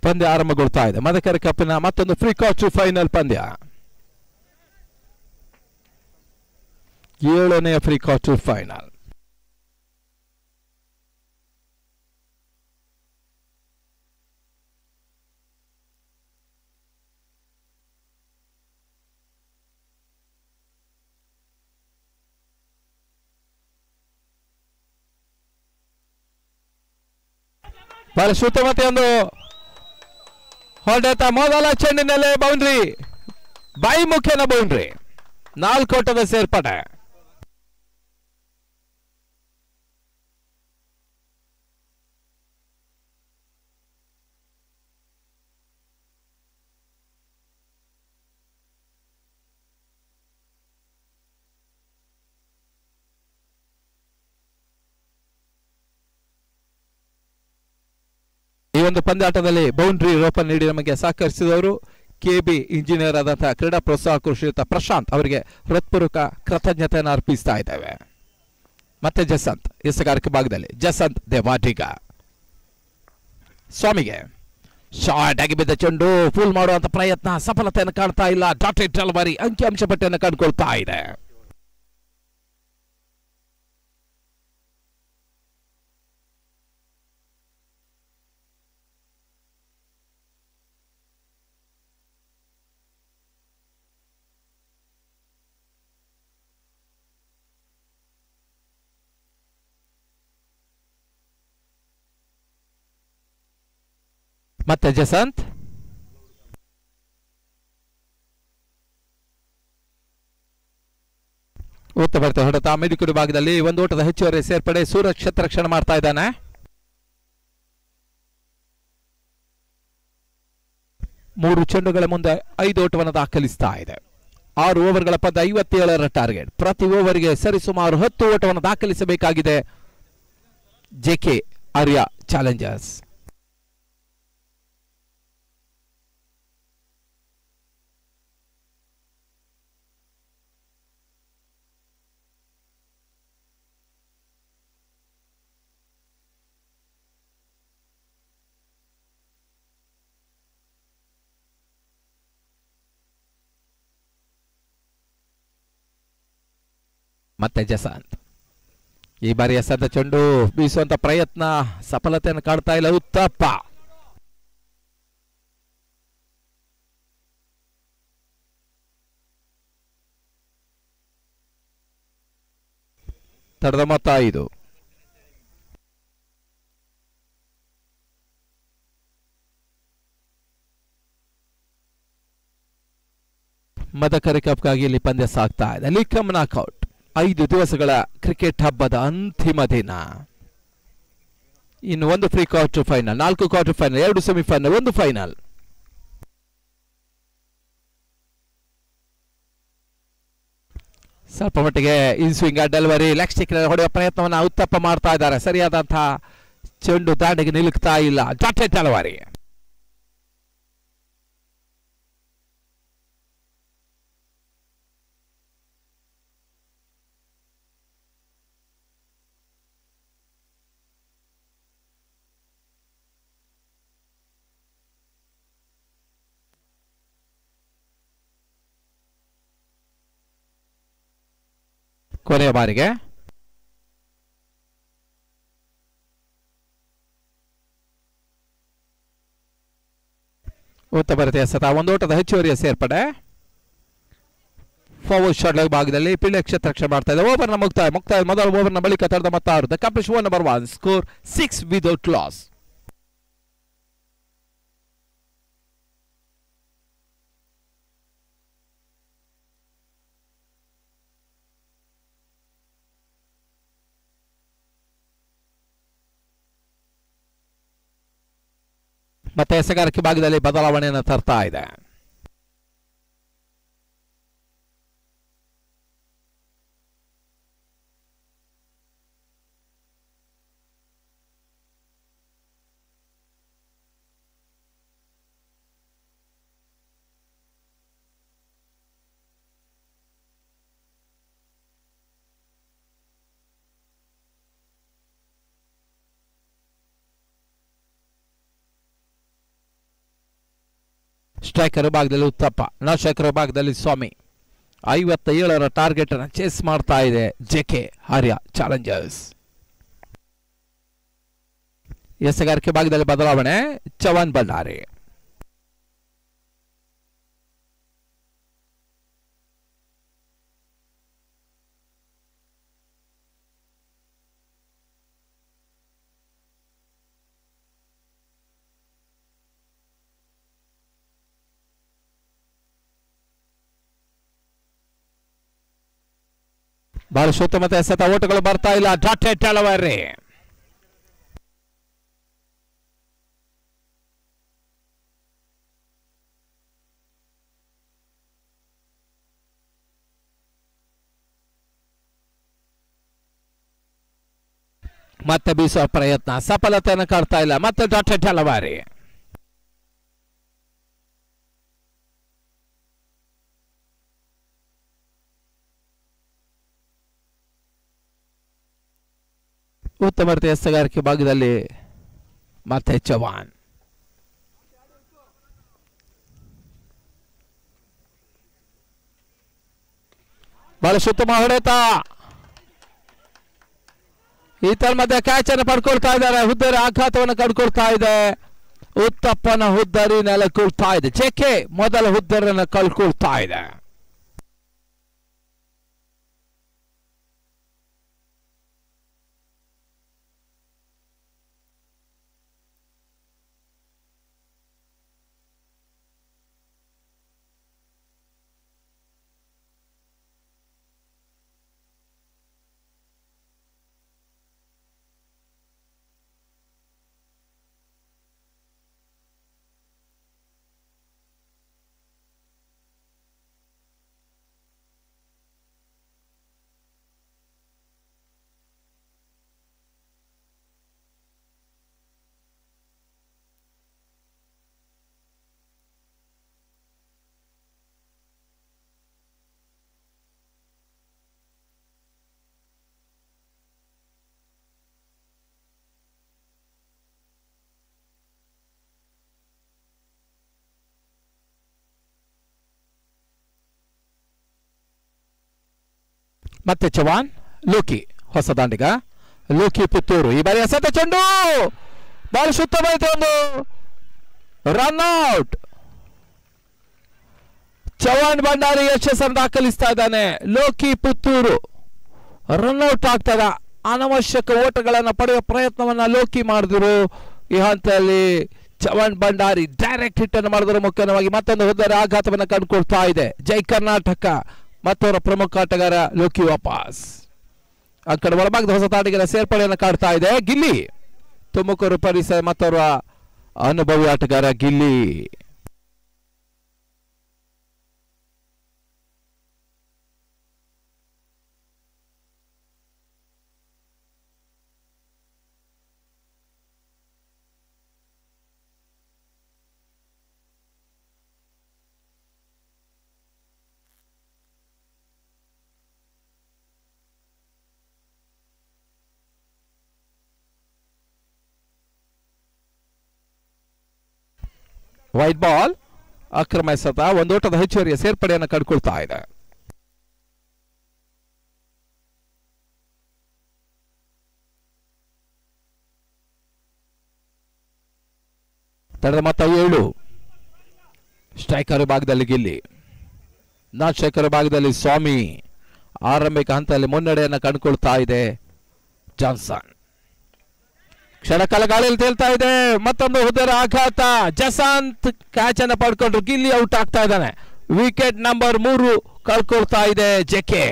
ಪಂದ್ಯ ಆರಂಭಗೊಳ್ತಾ ಇದೆ. ಮದಕರಿ ಕಪ್ಪಿನ ಮತ್ತೊಂದು ಫ್ರೀ ಕ್ವಾರ್ಟರ್ ಫೈನಲ್ ಪಂದ್ಯ. 7ನೇ ಫ್ರೀ ಕ್ವಾರ್ಟರ್ ಫೈನಲ್. ಬಹಳ ಸುತ್ತಮುತ್ತ ಒಂದು ಹೊಡೆತ. ಮೊದಲ ಚೆಂಡಿನಲ್ಲೇ ಬೌಂಡ್ರಿ, ಬಾಯಿ ಮುಖ್ಯನ ಬೌಂಡ್ರಿ. 4 ಓಟದ ಸೇರ್ಪಡೆ. ಈ ಒಂದು ಪಂದ್ಯಾಟದಲ್ಲಿ ಬೌಂಡ್ರಿ ರೋಪನ್ ನೀಡಿ ನಮಗೆ ಸಹಕರಿಸಿದವರು ಕೆಬಿ ಇಂಜಿನಿಯರ್ ಆದಂತಹ ಕ್ರೀಡಾ ಪ್ರೋತ್ಸಾಹಕ ಶ್ರೀಯುತ ಪ್ರಶಾಂತ್ ಅವರಿಗೆ ಹೃತ್ಪೂರ್ವಕ ಕೃತಜ್ಞತೆಯನ್ನು ಅರ್ಪಿಸ್ತಾ ಇದ್ದೇವೆ. ಮತ್ತೆ ಜಸಂತ್ ಎಸೆಗಾರಿಕೆ ಭಾಗದಲ್ಲಿ ಜಸಂತ್ ದೇವಾಡಿಗ. ಸ್ವಾಮಿಗೆ ಶಾರ್ಟ್ ಆಗಿ ಬಿದ್ದ ಚೆಂಡು ಫುಲ್ ಮಾಡುವಂತ ಪ್ರಯತ್ನ, ಸಫಲತೆಯನ್ನು ಕಾಣ್ತಾ ಇಲ್ಲ. ಡಾಟೆಡ್ ಡೆಲಿವರಿ ಅಂಕಿಅಂಶ ಪಟ್ಟಿಯನ್ನು ಕಂಡುಕೊಳ್ತಾ ಇದೆ. ಮತ್ತೆ ಜಸಂತ್ ಉತ್ತ ಬರ್ತಾ ಹೊಡೆತ. ಮಿಡಿಕುಡಿ ಭಾಗದಲ್ಲಿ ಒಂದು ಓಟದ ಹೆಚ್ಚುವರಿ ಸೇರ್ಪಡೆ. ಸೂರಜ್ ಕ್ಷೇತ್ರರಕ್ಷಣೆ ಮಾಡ್ತಾ ಇದ್ದಾನೆ. 3 ಚೆಂಡುಗಳ ಮುಂದೆ 5 ಓಟವನ್ನು ದಾಖಲಿಸ್ತಾ ಇದೆ. 6 ಓವರ್ಗಳ ಪಂದ್ಯ, 57ರ ಟಾರ್ಗೆಟ್. ಪ್ರತಿ ಓವರ್ಗೆ ಸರಿಸುಮಾರು 10 ಓಟವನ್ನು ದಾಖಲಿಸಬೇಕಾಗಿದೆ ಜೆಕೆ ಆರ್ಯ ಚಾಲೆಂಜರ್ಸ್. ಮತ್ತೆ ಜಸಂತ್ ಈ ಬಾರಿ ಎಸೆದ ಚೆಂಡು ಬೀಸುವಂತ ಪ್ರಯತ್ನ, ಸಫಲತೆಯನ್ನು ಕಾಣ್ತಾ ಇಲ್ಲ. ಉತ್ತಪ್ಪ ತಡೆದ ಮೊತ್ತ 5. ಮದಕರಿ ಕಪ್ಗಾಗಿ ಇಲ್ಲಿ ಪಂದ್ಯ ಸಾಗ್ತಾ ಇದೆ. League come knockout. 5 ದಿವಸಗಳ ಕ್ರಿಕೆಟ್ ಹಬ್ಬದ ಅಂತಿಮ ದಿನ. ಇನ್ನು 1 free quarter final, 4 quarter final, 2 semifinal, 1 final. ಸ್ವಲ್ಪ ಮಟ್ಟಿಗೆ ಇನ್ಸ್ವಿಂಗ್ ಡೆಲಿವರಿ, ಲೆಗ್ ಸ್ಟಿಕ್ ಹೊಡೆಯುವ ಪ್ರಯತ್ನವನ್ನು ಉತ್ತಪ್ಪ ಮಾಡ್ತಾ ಇದ್ದಾರೆ. ಸರಿಯಾದಂತಹ ಚೆಂಡು ದಾಂಡಿಗೆ ನಿಲುಕ್ತಾ ಇಲ್ಲ. Dotted delivery. ಕೊನೆಯ ಬಾರಿಗೆ ಉತ್ತಮ ಎಸೆತ, ಒಂದು ಓಟದ ಹೆಚ್ಚುವರಿಯ ಸೇರ್ಪಡೆ. ಫಾರ್ವರ್ಡ್ ಶಾಟ್ ಭಾಗದಲ್ಲಿ ಪಿಳ್ಳೆ ಕ್ಷೇತ್ರ ರಕ್ಷಣೆ ಮಾಡ್ತಾ ಇದೆ. ಓವರ್ನ ಮುಕ್ತಾಯ ಮೊದಲ ಓವರ್ನ ಬಳಿಕ ತಡೆದ ಮತ್ತ 6. The complete over number 1, score 6 without loss. ಮತ್ತೆ ಎಸೆಗಾರಿಕೆ ಭಾಗದಲ್ಲಿ ಬದಲಾವಣೆಯನ್ನು ತರ್ತಾ ಇದೆ. ಸ್ಟ್ರೈಕರ್ ಭಾಗದಲ್ಲಿ ಉತ್ತಪ್ಪ, ನಾನ್ ಸ್ಟ್ರೈಕರ್ ಭಾಗದಲ್ಲಿ ಸ್ವಾಮಿ. 57ರ ಟಾರ್ಗೆಟ್ ಅನ್ನು ಚೇಸ್ ಮಾಡ್ತಾ ಇದೆ ಜೆಕೆ ಆರ್ಯ ಚಾಲೆಂಜರ್ಸ್. ಎಸೆಗಾರಿಕೆ ಭಾಗದಲ್ಲಿ ಬದಲಾವಣೆ, ಚವಾನ್ ಭಂಡಾರಿ. ಬಹಳ ಉತ್ತಮ ಎಸೆತ, ಓಟಗಳು ಬರ್ತಾ ಇಲ್ಲ. Dotted delivery. ಮತ್ತೆ ಬೀಸುವ ಪ್ರಯತ್ನ ಸಫಲತೆಯನ್ನು ಕಾಡ್ತಾ ಇಲ್ಲ. ಮತ್ತೆ ಡಾಟೆಡ್ ಡೆಲಿವರಿ. ಉತ್ತಮ ಎಸೆಗಾರಿಕೆ ಭಾಗದಲ್ಲಿ ಮತ್ತೆ ಚವಾನ್. ಬಹಳ ಉತ್ತಮ ಹೊಡೆತ. ಈತರ ಮಧ್ಯೆ ಕ್ಯಾಚ್ ಅನ್ನು ಪಡ್ಕೊಳ್ತಾ ಇದ್ದಾರೆ. ಹುದ್ದರಿ ಆಘಾತವನ್ನು ಕಳ್ಕೊಳ್ತಾ ಇದೆ. ಉತ್ತಪ್ಪನ ಹುದ್ದರಿ ನೆಲಕೊಳ್ತಾ ಇದೆ. ಜೆಕೆ ಮೊದಲ ಹುದ್ದರನ್ನು ಕಳ್ಕೊಳ್ತಾ ಇದೆ. ಮತ್ತೆ ಚವಾನ್, ಲೋಕಿ ಹೊಸ ದಾಂಡಿಗ, ಲೋಕಿ ಪುತ್ತೂರು. ಈ ಬಾರಿ ಎಸೆತ ಚೆಂಡು ಬಹಳ ಉತ್ತಮವಾಯಿತು. ಒಂದು ರನ್ಔಟ್. ಚವಾನ್ ಭಂಡಾರಿ ಯಶಸ್ಸನ್ನು ದಾಖಲಿಸ್ತಾ ಇದ್ದಾನೆ. ಲೋಕಿ ಪುತ್ತೂರು ರನ್ಔಟ್ ಆಗ್ತದ. ಅನವಶ್ಯಕ ಓಟಗಳನ್ನು ಪಡೆಯುವ ಪ್ರಯತ್ನವನ್ನ ಲೋಕಿ ಮಾಡಿದ್ರು. ಈ ಹಂತದಲ್ಲಿ ಚವಾನ್ ಭಂಡಾರಿ ಡೈರೆಕ್ಟ್ ಹಿಟ್ ಅನ್ನು ಮಾಡಿದ್ರು. ಮುಖ್ಯವಾಗಿ ಮತ್ತೊಂದು ಹುದ್ದರಿ ಆಘಾತವನ್ನು ಕಂಡುಕೊಳ್ತಾ ಇದೆ ಜೈ ಕರ್ನಾಟಕ. ಮತ್ತವರ ಪ್ರಮುಖ ಆಟಗಾರ ಲೋಕಿ ವಾಪಸ್. ಆ ಕಡೆ ಒಳಭಾಗದ ಹೊಸ ಆಟಗಾರ ಸೇರ್ಪಡೆಯನ್ನು ಕಾಡ್ತಾ ಇದೆ ಗಿಲ್ಲಿ. ತುಮಕೂರು ಪರಿಸರ ಮತ್ತವರ ಅನುಭವಿ ಆಟಗಾರ ಗಿಲ್ಲಿ. ವೈಟ್ ಬಾಲ್, ಅಕ್ರಮ ಎಸೆತ, ಒಂದು ಓಟದ ಹೆಚ್ಚುವರಿಯ ಸೇರ್ಪಡೆಯನ್ನು ಕಂಡುಕೊಳ್ತಾ ಇದೆ. ತಡೆದ ಮೊತ್ತ 7. ಸ್ಟ್ರೈಕರ್ ಭಾಗದಲ್ಲಿ ಗಿಲ್ಲಿ, ನಾನ್ ಸ್ಟ್ರೈಕರ್ ಭಾಗದಲ್ಲಿ ಸ್ವಾಮಿ. ಆರಂಭಿಕ ಹಂತದಲ್ಲಿ ಮುನ್ನಡೆಯನ್ನು ಕಂಡುಕೊಳ್ತಾ ಇದೆ ಜಾನ್ಸನ್. ಕ್ಷಣಕಾಲ ಗಾಳಿಯಲ್ಲಿ ತೇಲ್ತಾ ಇದೆ. ಮತ್ತೊಂದು ಹುದ್ದರ ಆಘಾತ. ಜಸಂತ್ ಕ್ಯಾಚ್ ಅನ್ನು ಪಡ್ಕೊಂಡ್ರು. ಗಿಲ್ಲಿ ಔಟ್ ಆಗ್ತಾ ಇದ್ದಾನೆ. ವಿಕೆಟ್ ನಂಬರ್ 3 ಕಳ್ಕೊಳ್ತಾ ಇದೆ ಜೆಕೆ.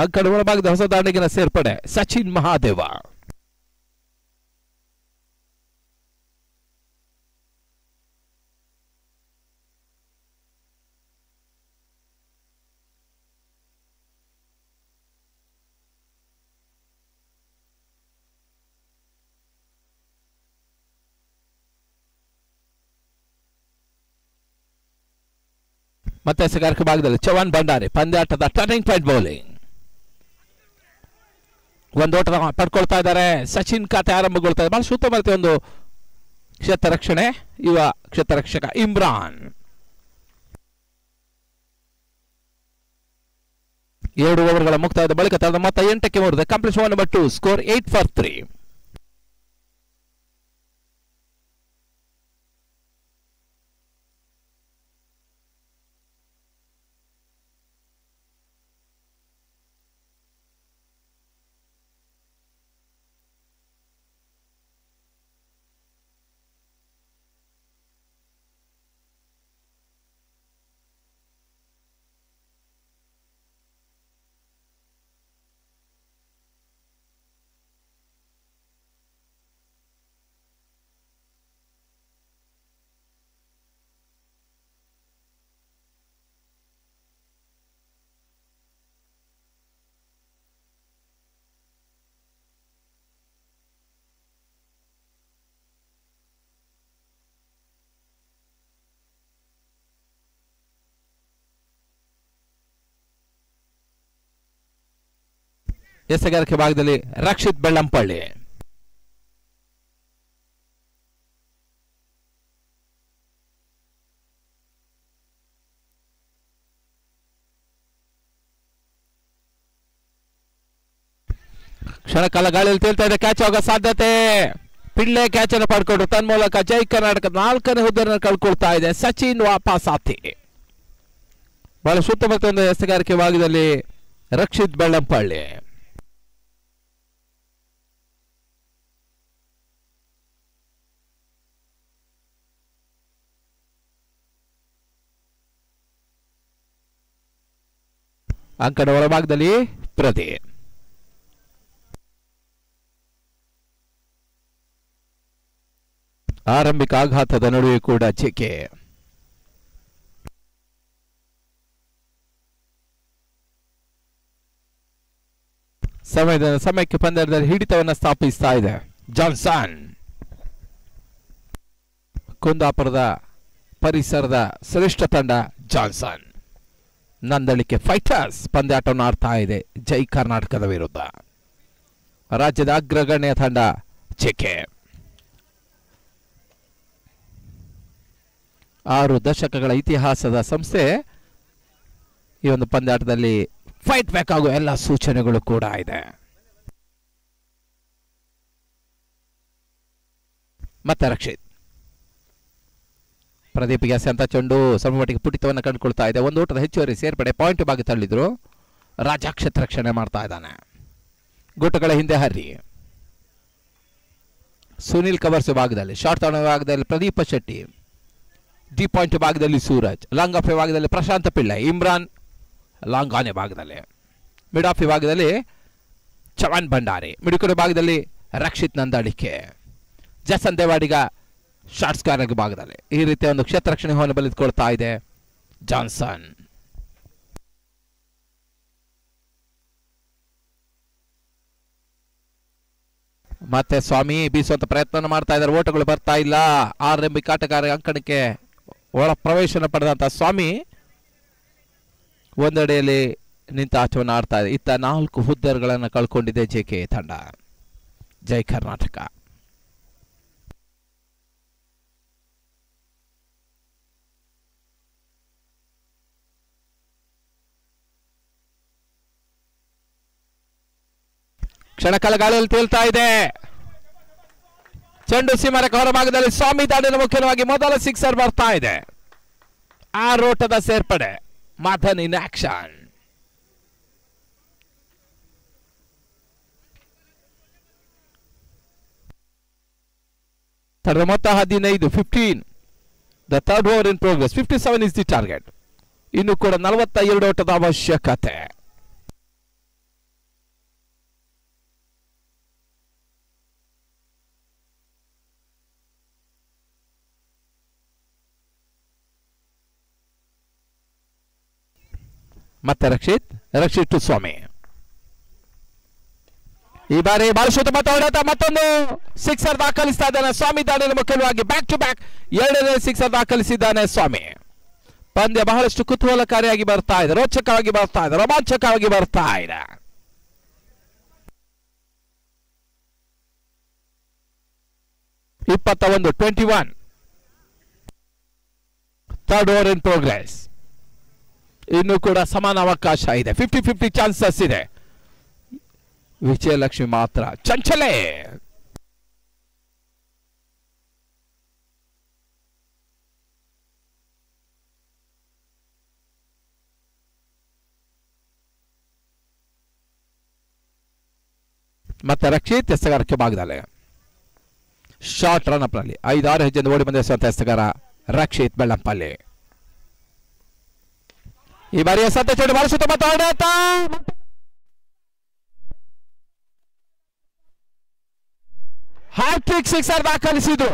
ಅಂಕಣ ಒಳಭಾಗದ ಹೊಸ ದಾಂಡಿಗಿನ ಸೇರ್ಪಡೆ ಸಚಿನ್ ಮಹಾದೇವ. ಮತ್ತೆ ಸಗಾರಕ ಭಾಗದಲ್ಲಿ ಚವಾನ್ ಭಂಡಾರಿ ಪಂದ್ಯಾಟದ ಟರ್ನಿಂಗ್ ಪಾಯಿಂಟ್ ಬೌಲಿಂಗ್. ಒಂದು ಓಟ ಪಡ್ಕೊಳ್ತಾ ಇದ್ದಾರೆ. ಸಚಿನ್ ಖಾತೆ ಆರಂಭಗೊಳ್ತಾ ಇದೆ. ಬಹಳ ಸುತ್ತಮುತ್ತ ಒಂದು ಕ್ಷೇತ್ರ ರಕ್ಷಣೆ. ಯುವ ಕ್ಷೇತ್ರ ರಕ್ಷಕ ಇಮ್ರಾನ್. 2 ಓವರ್ಗಳ ಮುಕ್ತಾಯದ ಬಳಿಕ ತನ್ನ ಮೊತ್ತ 8ಕ್ಕೆ ಮುರಿದೆ. Complete over number 2. Score 8 for 3. ಎಸೆಗಾರಿಕೆ ಭಾಗದಲ್ಲಿ ರಕ್ಷಿತ್ ಬೆಳ್ಳಂಪಳ್ಳಿ. ಕ್ಷಣಕಾಲ ಗಾಳಿಯಲ್ಲಿ ತೇಲ್ತಾ ಇದೆ. ಕ್ಯಾಚ್ ಆಗೋ ಸಾಧ್ಯತೆ. ಪಿಳ್ಳೆ ಕ್ಯಾಚ್ ಅನ್ನು ಪಡ್ಕೊಂಡು ತನ್ನ ಮೂಲಕ ಜೈ ಕರ್ನಾಟಕ 4ನೇ ಹುದ್ದೆಯನ್ನು ಕಳ್ಕೊಳ್ತಾ ಇದೆ. ಸಚಿನ್ ವಾಪಸಾತಿ. ಬಹಳ ಸುತ್ತಮುತ್ತ ಒಂದು ಎಸೆಗಾರಿಕೆ ಭಾಗದಲ್ಲಿ ರಕ್ಷಿತ್ ಬೆಳ್ಳಂಪಳ್ಳಿ. ಅಂಕಣ ಒಳಭಾಗದಲ್ಲಿ ಪ್ರದೀಪ್. ಆರಂಭಿಕ ಆಘಾತದ ನಡುವೆ ಕೂಡ ಜೆಕೆ. ಸಮಯಕ್ಕೆ ಪಂದ್ಯದಲ್ಲಿ ಹಿಡಿತವನ್ನು ಸ್ಥಾಪಿಸ್ತಾ ಇದೆ ಜಾನ್ಸನ್. ಕುಂದಾಪುರದ ಪರಿಸರದ ಶ್ರೇಷ್ಠ ತಂಡ ಜಾನ್ಸನ್. ನಂದಳಿಕೆ ಫೈಟರ್ಸ್ ಪಂದ್ಯಾಟವನ್ನು ಆಡ್ತಾ ಇದೆ ಜೈ ಕರ್ನಾಟಕದ ವಿರುದ್ಧ. ರಾಜ್ಯದ ಅಗ್ರಗಣ್ಯ ತಂಡ ಜೆಕೆ. 6 ದಶಕಗಳ ಇತಿಹಾಸದ ಸಂಸ್ಥೆ. ಈ ಒಂದು ಪಂದ್ಯಾಟದಲ್ಲಿ ಫೈಟ್ ಬೇಕಾಗುವ ಎಲ್ಲ ಸೂಚನೆಗಳು ಕೂಡ ಇದೆ. ಮತ್ತೆ ರಕ್ಷಿತ್. ಪ್ರದೀಪ್ಗೆ ಅಂತ ಚೆಂಡು ಸ್ವಲ್ಪ ಮಟ್ಟಿಗೆ ಪುಟಿತವನ್ನು ಕಂಡುಕೊಳ್ತಾ ಇದೆ. ಒಂದು ಓಟದ ಹೆಚ್ಚುವರಿ ಸೇರ್ಪಡೆ. ಪಾಯಿಂಟ್ ಭಾಗ ತಳ್ಳಿದ್ರು. ರಾಜಾಕ್ಷೇತ್ರ ರಕ್ಷಣೆ ಮಾಡ್ತಾ ಇದ್ದಾನೆ. ಗುಟ್ಟಗಳ ಹಿಂದೆ ಹರಿ. ಸುನಿಲ್ ಕವರ್ಸ್ ಭಾಗದಲ್ಲಿ ಶಾರ್ಟ್ ತಾಣ ಭಾಗದಲ್ಲಿ ಪ್ರದೀಪ ಶೆಟ್ಟಿ. ಡಿ ಪಾಯಿಂಟ್ ಭಾಗದಲ್ಲಿ ಸೂರಜ್. ಲಾಂಗ್ ಆಫ್ ಭಾಗದಲ್ಲಿ ಪ್ರಶಾಂತ ಪಿಳ್ಳೈ. ಇಮ್ರಾನ್ ಲಾಂಗ್ ಆನೆ ಭಾಗದಲ್ಲಿ. ಮಿಡ್ ಆಫ್ ಭಾಗದಲ್ಲಿ ಚವಾನ್ ಭಂಡಾರಿ. ಮಿಡುಕಡೆ ಭಾಗದಲ್ಲಿ ರಕ್ಷಿತ್ ನಂದಾಳಿಕೆ. ಜಸನ್ ದೇವಾಡಿಗ ಶಾರ್ಟ್ ಸ್ಕ್ವೇರ್ ಭಾಗದಲ್ಲಿ. ಈ ರೀತಿಯ ಒಂದು ಕ್ಷೇತ್ರ ರಕ್ಷಣೆ ಹೋವನ್ನು ಬಲಿದುಕೊಳ್ತಾ ಇದೆ ಜಾನ್ಸನ್. ಮತ್ತೆ ಸ್ವಾಮಿ ಬೀಸುವಂತ ಪ್ರಯತ್ನ ಮಾಡ್ತಾ ಇದ್ದಾರೆ. ಓಟಗಳು ಬರ್ತಾ ಇಲ್ಲ. ಆರಂಭಿಕ ಆಟಗಾರ ಅಂಕಣಕ್ಕೆ ಒಳ ಪ್ರವೇಶನ ಪಡೆದಂತ ಸ್ವಾಮಿ ಒಂದೆಡೆಯಲ್ಲಿ ನಿಂತ ಆಟವನ್ನು ಆಡ್ತಾ ಇದೆ. ಇತ್ತ 4 ಹುದ್ದೆಗಳನ್ನು ಕಳ್ಕೊಂಡಿದೆ ಜೆಕೆ ತಂಡ. ಜೈ ಕರ್ನಾಟಕ. ಕ್ಷಣಕಾಲ ಗಾಳಿಯಲ್ಲಿ ತೇಲ್ತಾ ಇದೆ. ಚೆಂಡು ಸೀಮಾರೇಖೆ ಹೊರಭಾಗದಲ್ಲಿ ಸ್ವಾಮಿ ದಾಳಿನ ಮುಖ್ಯವಾಗಿ ಮೊದಲ ಸಿಕ್ಸರ್ ಬರ್ತಾ ಇದೆ. ಆರೋಟದ ಸೇರ್ಪಡೆ. ಮಾಧನ್ ಇನ್ ಆಕ್ಷನ್. ತಡೆದ ಮೊತ್ತ 15. 15. The third over in progress. 57 is the target. ಇನ್ನು ಕೂಡ 42 ಓಟದ ಅವಶ್ಯಕತೆ. ಮತ್ತೆ ರಕ್ಷಿತ್ ಟು ಸ್ವಾಮಿ. ಈ ಬಾರಿ ಬಾಲಶೂತ ಮತ್ತೊಂದು ಸಿಕ್ಸರ್ ದಾಖಲಿಸ್ತಾ ಇದ್ದಾನೆ ಸ್ವಾಮಿ. ದಾಳಿಯಲ್ಲಿ ಮುಖ್ಯವಾಗಿ ಬ್ಯಾಕ್ ಟು ಬ್ಯಾಕ್ 2ನೇ ಸಿಕ್ಸರ್ ದಾಖಲಿಸಿದ್ದಾನೆ ಸ್ವಾಮಿ. ಪಂದ್ಯ ಬಹಳಷ್ಟು ಕುತೂಹಲಕಾರಿಯಾಗಿ ಬರ್ತಾ ಇದೆ, ರೋಚಕವಾಗಿ ಬರ್ತಾ ಇದೆ, ರೋಮಾಂಚಕವಾಗಿ ಬರ್ತಾ ಇದೆ. ಇಪ್ಪತ್ತ 21. Third over in progress. ಇನ್ನು ಕೂಡ ಸಮಾನ ಅವಕಾಶ ಇದೆ. 50-50 ಚಾನ್ಸಸ್ ಇದೆ. ವಿಜಯಲಕ್ಷ್ಮಿ ಮಾತ್ರ ಚಂಚಲೆ. ಮತ್ತೆ ರಕ್ಷಿತ್ ಎಸೆಗಾರಕ್ಕೆ ಭಾಗದಲ್ಲಿ ಶಾರ್ಟ್ ರನ್ ಅಪ್ ನಲ್ಲಿ 5-6 ಹೆಜ್ಜೆಯಿಂದ ಓಡಿ ಬಂದಿರುವಂತಹ ಎಸೆಗಾರ ರಕ್ಷಿತ್ ಬೆಳ್ಳಂಪಲ್ಲಿ. ಈ ಬಾರಿಯ ಸತ್ಯ ಚೆಂಡು ಬಾರಿಸುತ್ತ ಮತ್ತು ಹೊಡೆತ ಹ್ಯಾಟ್ರಿಕ್ ಸಿಕ್ಸರ್ ದಾಖಲಿಸಿದ್ರು.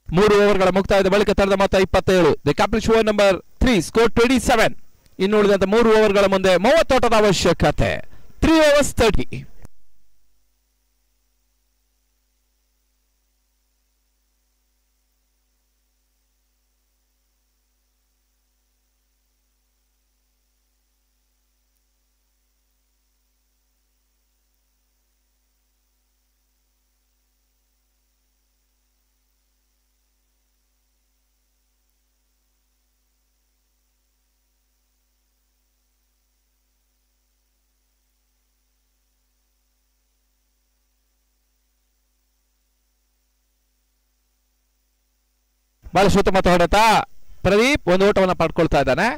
ಮೂರು ಓವರ್ಗಳ ಮುಕ್ತಾಯದ ಬಳಿಕ ತಡೆದ ಮೊತ್ತ 27. The captain over number 3 score 27. ಇನ್ನು ಉಳಿದಂತ 3 ಓವರ್ಗಳ ಮುಂದೆ 30 ಓಟದ ಅವಶ್ಯಕತೆ. 3 overs 30. ಬಹಳ ಸುತ್ತಮುತ್ತ ಹೊಡೆತ. ಪ್ರದೀಪ್ ಒಂದು ಓಟವನ್ನು ಪಡ್ಕೊಳ್ತಾ ಇದ್ದಾನೆ.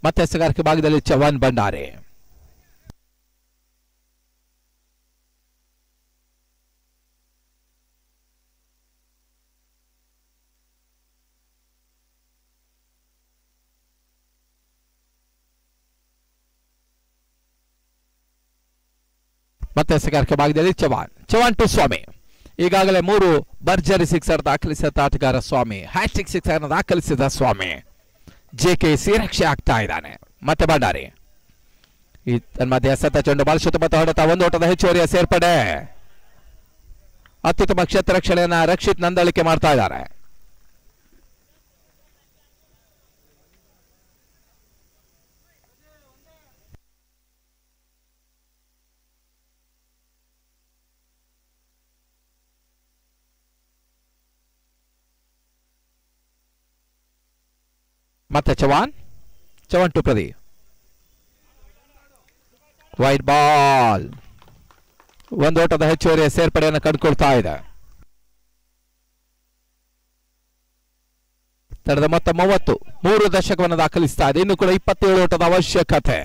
ಮತ್ತೆ ಎಸೆಗಾರಿಕೆ ಭಾಗದಲ್ಲಿ ಚವಾನ್ ಭಂಡಾರಿ. ಮತ್ತೆ ಎಸೆಗಾರಿಕೆ ಭಾಗದಲ್ಲಿ ಚವಾನ್ ಟು ಸ್ವಾಮಿ. ಈಗಾಗಲೇ 3 ಭರ್ಜರಿ ಸಿಕ್ಸರ್ ದಾಖಲಿಸಿದ ಆಟಗಾರ ಸ್ವಾಮಿ. ಹ್ಯಾಟ್ರಿಕ್ ಸಿಕ್ಸರ್ ದಾಖಲಿಸಿದ ಸ್ವಾಮಿ. JKC ರಕ್ಷೆ ಆಗ್ತಾ ಇದ್ದಾನೆ. ಮತ್ತೆ ಭಂಡಾರಿ ಈ ತನ್ಮಧ್ಯೆ ಸತ ಚೆಂಡು ಬಾಲಿಸುತ್ತ ಮತ್ತೆ ಹೊಡೆತ. ಒಂದು ಓಟದ ಹೆಚ್ಚುವರಿಯ ಸೇರ್ಪಡೆ. ಅತ್ಯುತ್ತಮ ಕ್ಷೇತ್ರ ರಕ್ಷಣೆಯನ್ನ ರಕ್ಷಿತ್ ನಂದಳಿಕೆ ಮಾಡ್ತಾ ಇದ್ದಾರೆ. ಮತ್ತೆ Chavan to Pradeep. Wide ball. ಒಂದು ಓಟದ ಹೆಚ್ಚುವರಿಯ ಸೇರ್ಪಡೆಯನ್ನು ಕಂಡುಕೊಳ್ತಾ ಇದೆ. ತಡೆದ ಮೊತ್ತ 30. 3 ದಶಕವನ್ನು ದಾಖಲಿಸ್ತಾ ಇದೆ. ಇನ್ನು ಕೂಡ 27 ಓಟದ ಅವಶ್ಯಕತೆ.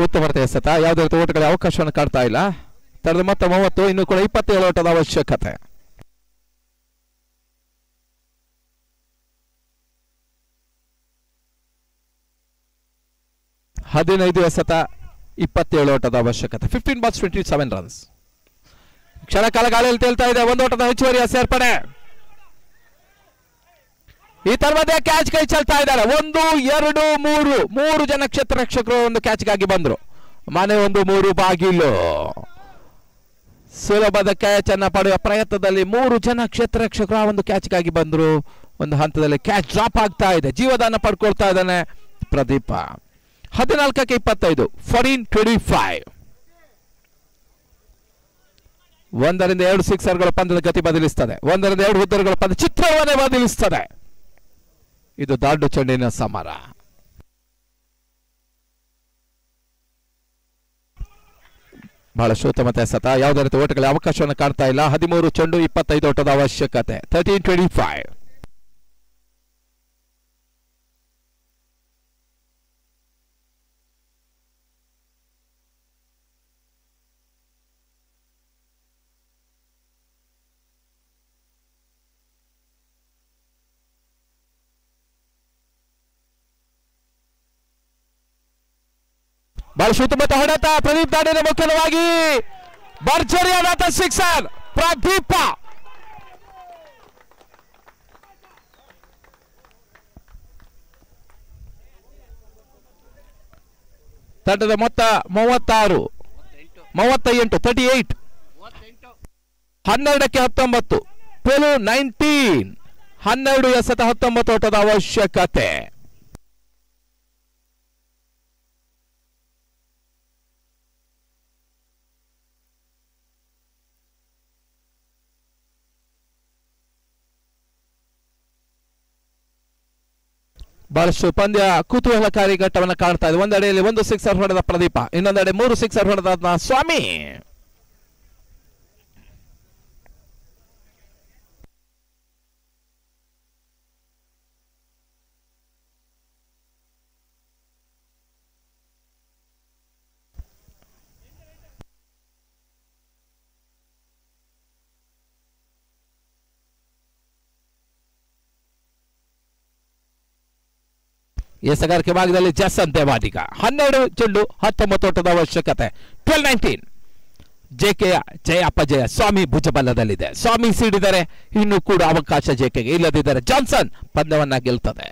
ಉತ್ತಮತೆ ಎಸೆತ, ಯಾವುದೇ ರೀತಿ ಓಟಗಳ ಅವಕಾಶವನ್ನು ಕಾಡ್ತಾ ಇಲ್ಲ. ತರದ ಮೊತ್ತ 30, ಇನ್ನು ಕೂಡ 27 ಓಟದ ಅವಶ್ಯಕತೆ. ಹದಿನೈದು ಎಸೆತ, 27 ಓಟದ ಅವಶ್ಯಕತೆ. 15 balls 27 runs. ಕ್ಷಣ ಕಾಲ ಗಾಳಿಯಲ್ಲಿ ತೇಲ್ತಾ ಇದೆ. ಒಂದು ಓಟದ ಹೆಚ್ಚುವರಿಯ ಸೇರ್ಪಡೆ. ಈ ತರ ಮಧ್ಯೆ ಕ್ಯಾಚ್ ಕೈ ಚೆಲ್ತಾ ಇದ್ದಾರೆ. 1, 2, 3 ಮೂರು ಜನ ಕ್ಷೇತ್ರ ರಕ್ಷಕರು ಒಂದು ಕ್ಯಾಚ್ಗಾಗಿ ಬಂದ್ರು. ಮನೆ 1, 3 ಬಾಗಿಲು. ಸುಲಭದ ಕ್ಯಾಚ್ ಅನ್ನ ಪಡೆಯುವ ಪ್ರಯತ್ನದಲ್ಲಿ 3 ಜನ ಕ್ಷೇತ್ರ ರಕ್ಷಕರು ಆ ಒಂದು ಕ್ಯಾಚ್ಗಾಗಿ ಬಂದ್ರು. ಒಂದು ಹಂತದಲ್ಲಿ ಕ್ಯಾಚ್ ಡ್ರಾಪ್ ಆಗ್ತಾ ಇದೆ. ಜೀವದಾನ ಪಡ್ಕೊಳ್ತಾ ಇದ್ದಾನೆ ಪ್ರದೀಪ. 14ಕ್ಕೆ 25, 14-25. 1ರಿಂದ 2 ಸಿಕ್ಸರ್ಗಳು ಪಂದ್ಯದ ಗತಿ ಬದಲಿಸ್ತದೆ. 1ರಿಂದ 2 ಹುದ್ದರುಗಳು ಪಂದ್ಯ ಚಿತ್ರವನ್ನೇ ಬದಲಿಸ್ತದೆ. ಇದು ದಾಂಡು ಚೆಂಡಿನ ಸಮರ. ಬಹಳಷ್ಟು ಉತ್ತಮತೆ ಎಸೆತ, ಯಾವುದೇ ರೀತಿ ಓಟಗಳ ಅವಕಾಶವನ್ನು ಕಾಡ್ತಾ ಇಲ್ಲ. 13 ಚೆಂಡು 25 ಓಟದ ಅವಶ್ಯಕತೆ. 13-25. ಬಹಳ ಉತ್ತಮ ಹೊಡೆತ ಪ್ರದೀಪ್ ದಾಂಡೇನ ಮುಖ್ಯವಾಗಿ ಭರ್ಜರಿಯಾದ ಸಿಕ್ಸರ್. ಪ್ರದೀಪ ತಂಡದ ಮೊತ್ತ 36, 38, 38. 12ಕ್ಕೆ 19, 12-19. 12 ಎಸೆತ 19 ಓಟದ ಅವಶ್ಯಕತೆ. ಬಹಳಷ್ಟು ಪಂದ್ಯ ಕುತೂಹಲಕಾರಿ ಘಟ್ಟವನ್ನು ಕಾಣ್ತಾ ಇದೆ. ಒಂದೆಡೆಯಲ್ಲಿ 1 ಸಿಕ್ಸರ್ ಹೊಡೆದ ಪ್ರದೀಪ, ಇನ್ನೊಂದೆಡೆ 3 ಸಿಕ್ಸರ್ ಹೊಡೆದ ಸ್ವಾಮಿ. ಎಸೆಗಾರಿಕೆ ಭಾಗದಲ್ಲಿ ಜಸನ್ ದೇವಾಡಿಗ 12 ಚೆಂಡು 19 ಓಟದ ಅವಶ್ಯಕತೆ. 12-19. ಜೆಕೆಯ ಜಯ ಸ್ವಾಮಿ ಭುಜಬಲ್ಲದಲ್ಲಿದೆ. ಸ್ವಾಮಿ ಸಿಡಿದರೆ ಇನ್ನೂ ಕೂಡ ಅವಕಾಶ ಜೆಕೆಗೆ, ಇಲ್ಲದಿದ್ದರೆ ಜಾನ್ಸನ್ ಪಂದ್ಯವನ್ನ ಗೆಲ್ತದೆ.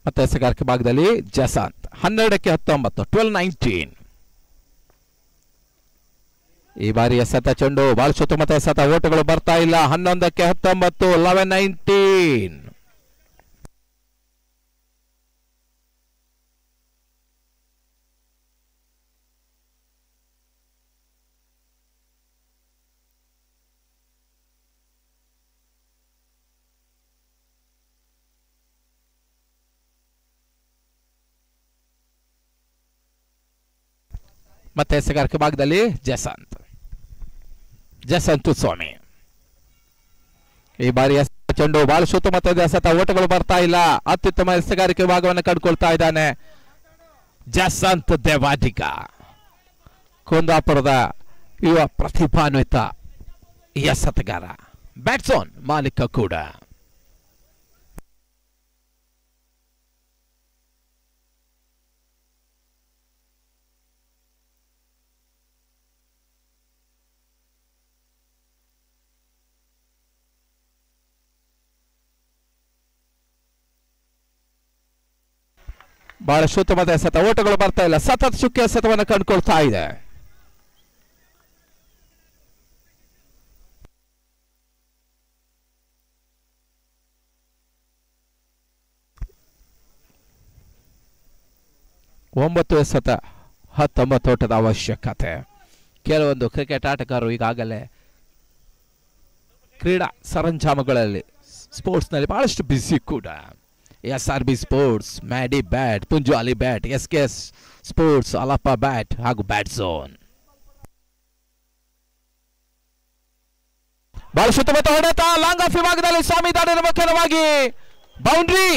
ಮತ್ತೆ ಎಸೆಗಾರಿಕೆ ಭಾಗದಲ್ಲಿ ಜಸಾಂತ್ 12ಕ್ಕೆ 19, 12-19. ಈ ಬಾರಿ ಎಸೆತ ಚೆಂಡು ಬಹಳ ಸುತ್ತಮುತ್ತ ಎಸೆತ, ಓಟಗಳು ಬರ್ತಾ ಇಲ್ಲ. 11ಕ್ಕೆ 19, 11-19. ಮತ್ತೆ ಎಸೆಗಾರಿಕೆ ಭಾಗದಲ್ಲಿ ಜಸಂತ್ ಸ್ವಾಮಿ. ಈ ಬಾರಿ ಚೆಂಡು ಬಹಳ ಸುತ್ತಮುತ್ತ ಎಸೆತ, ಓಟಗಳು ಬರ್ತಾ ಇಲ್ಲ. ಅತ್ಯುತ್ತಮ ಎಸೆಗಾರಿಕೆ ಭಾಗವನ್ನು ಕಂಡುಕೊಳ್ತಾ ಇದ್ದಾನೆ ಜಸಂತ್ ದೇವಾಡಿಗ, ಕುಂದಾಪುರದ ಯುವ ಪ್ರತಿಭಾನ್ವಿತ ಎಸೆತಗಾರ, ಬ್ಯಾಟ್ಸ್ಮನ್ ಮಾಲೀಕ ಕೂಡ. ಬಹಳ ಉತ್ತಮವಾದ ಎಸೆತ, ಓಟಗಳು ಬರ್ತಾ ಇಲ್ಲ. ಸತತ ಚುಕ್ಕೆ ಎಸೆತವನ್ನು ಕಂಡುಕೊಳ್ತಾ ಇದೆ. ಒಂಬತ್ತು ಎಸೆತ 19 ಓಟದ ಅವಶ್ಯಕತೆ. ಕೆಲವೊಂದು ಕ್ರಿಕೆಟ್ ಆಟಗಾರರು ಈಗಾಗಲೇ ಕ್ರೀಡಾ ಸರಂಜಾಮಗಳಲ್ಲಿ ಸ್ಪೋರ್ಟ್ಸ್ನಲ್ಲಿ ಬಹಳಷ್ಟು ಬ್ಯುಸಿ ಕೂಡ. SRB sports, Maddy bat, Punjali bat, SKS sports, Alappa bat ಹಾಗೂ ಬ್ಯಾಟ್ ಝೋನ್. ಬಹಳ ಸುತ್ತಮುತ್ತ ಹೊಡೆತ ಲಾಂಗ್ ಆಫ್ ವಿಭಾಗದಲ್ಲಿ ಸ್ವಾಮಿ ದಾಳಿನ ಮುಖ್ಯವಾಗಿ ಬೌಂಡ್ರಿ.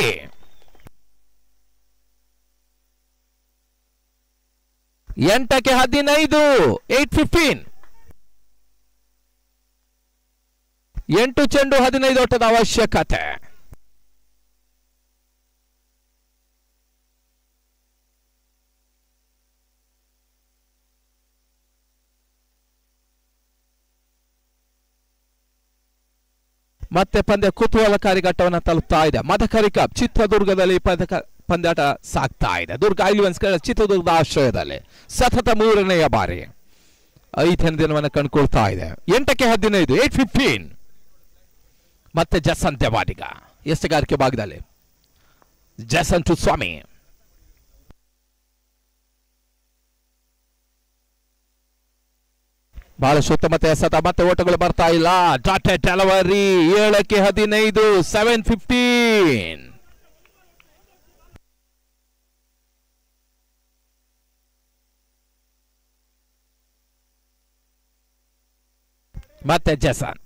ಎಂಟಕ್ಕೆ 15, 8-15. 8 ಚೆಂಡು 15 ಓಟದ ಅವಶ್ಯಕತೆ. ಮತ್ತೆ ಪಂದ್ಯ ಕುತೂಹಲಕಾರಿ ಘಟ್ಟವನ್ನು ತಲುಪ್ತಾ ಇದೆ. ಮದಕರಿ ಕಪ್ ಚಿತ್ರದುರ್ಗದಲ್ಲಿ ಪಂದ್ಯಾಟ ಸಾಗ್ತಾ ಇದೆ. ದುರ್ಗ ಐಲಿವನ್ಸ್ ಚಿತ್ರದುರ್ಗದ ಆಶ್ರಯದಲ್ಲಿ ಸತತ 3ನೆಯ ಬಾರಿ 5ನೇ ದಿನವನ್ನು ಕಂಡುಕೊಳ್ತಾ ಇದೆ. 8ಕ್ಕೆ 15, 8-15. ಮತ್ತೆ ಜಸನ್ ದೇವಾಡಿಗ ಎಸೆಗಾರಿಕೆ ಭಾಗದಲ್ಲಿ ಜಸನ್ ಟು ಸ್ವಾಮಿ. ಬಹಳ ಸುತ್ತಮುತ್ತ ಎಸೆತ, ಮತ್ತೆ ಓಟಗಳು ಬರ್ತಾ ಇಲ್ಲ. ಡಾಟೆಡ್ ಡೆಲಿವರಿ 7ಕ್ಕೆ 15, 7-15. ಮತ್ತೆ ಜಸನ್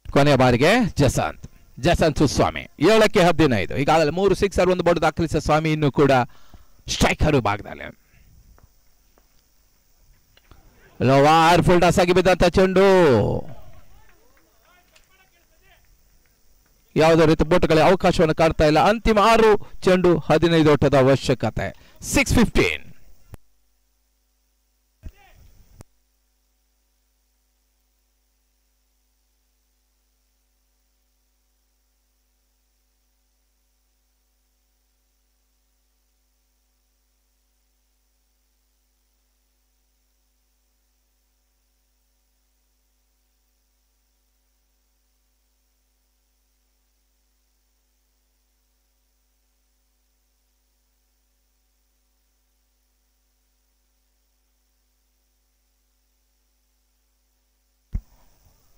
ಕೊನೆಯ ಬಾರಿಗೆ ಜಸನ್ ಸ್ವಾಮಿ 7ಕ್ಕೆ 15. ಈಗಾಗಲೇ 3 ಸಿಕ್ಸರ್ 1 ಬೋರ್ಡ್ ದಾಖಲಿಸಿದ ಸ್ವಾಮಿ ಇನ್ನು ಕೂಡ ಸ್ಟ್ರೈಕರ್ ಭಾಗದಲ್ಲಿ. ಲೋವರ್ ಫುಲ್ ಟಾಸ್ ಆಗಿ ಬಿದ್ದಂತ ಚೆಂಡು ಯಾವುದೇ ರೀತಿ ಬೋಟ್ಗಳಿಗೆ ಅವಕಾಶವನ್ನು ಕಾಡ್ತಾ ಇಲ್ಲ. ಅಂತಿಮ 6 ಚೆಂಡು 15 ಓಟದ ಅವಶ್ಯಕತೆ. 6-15.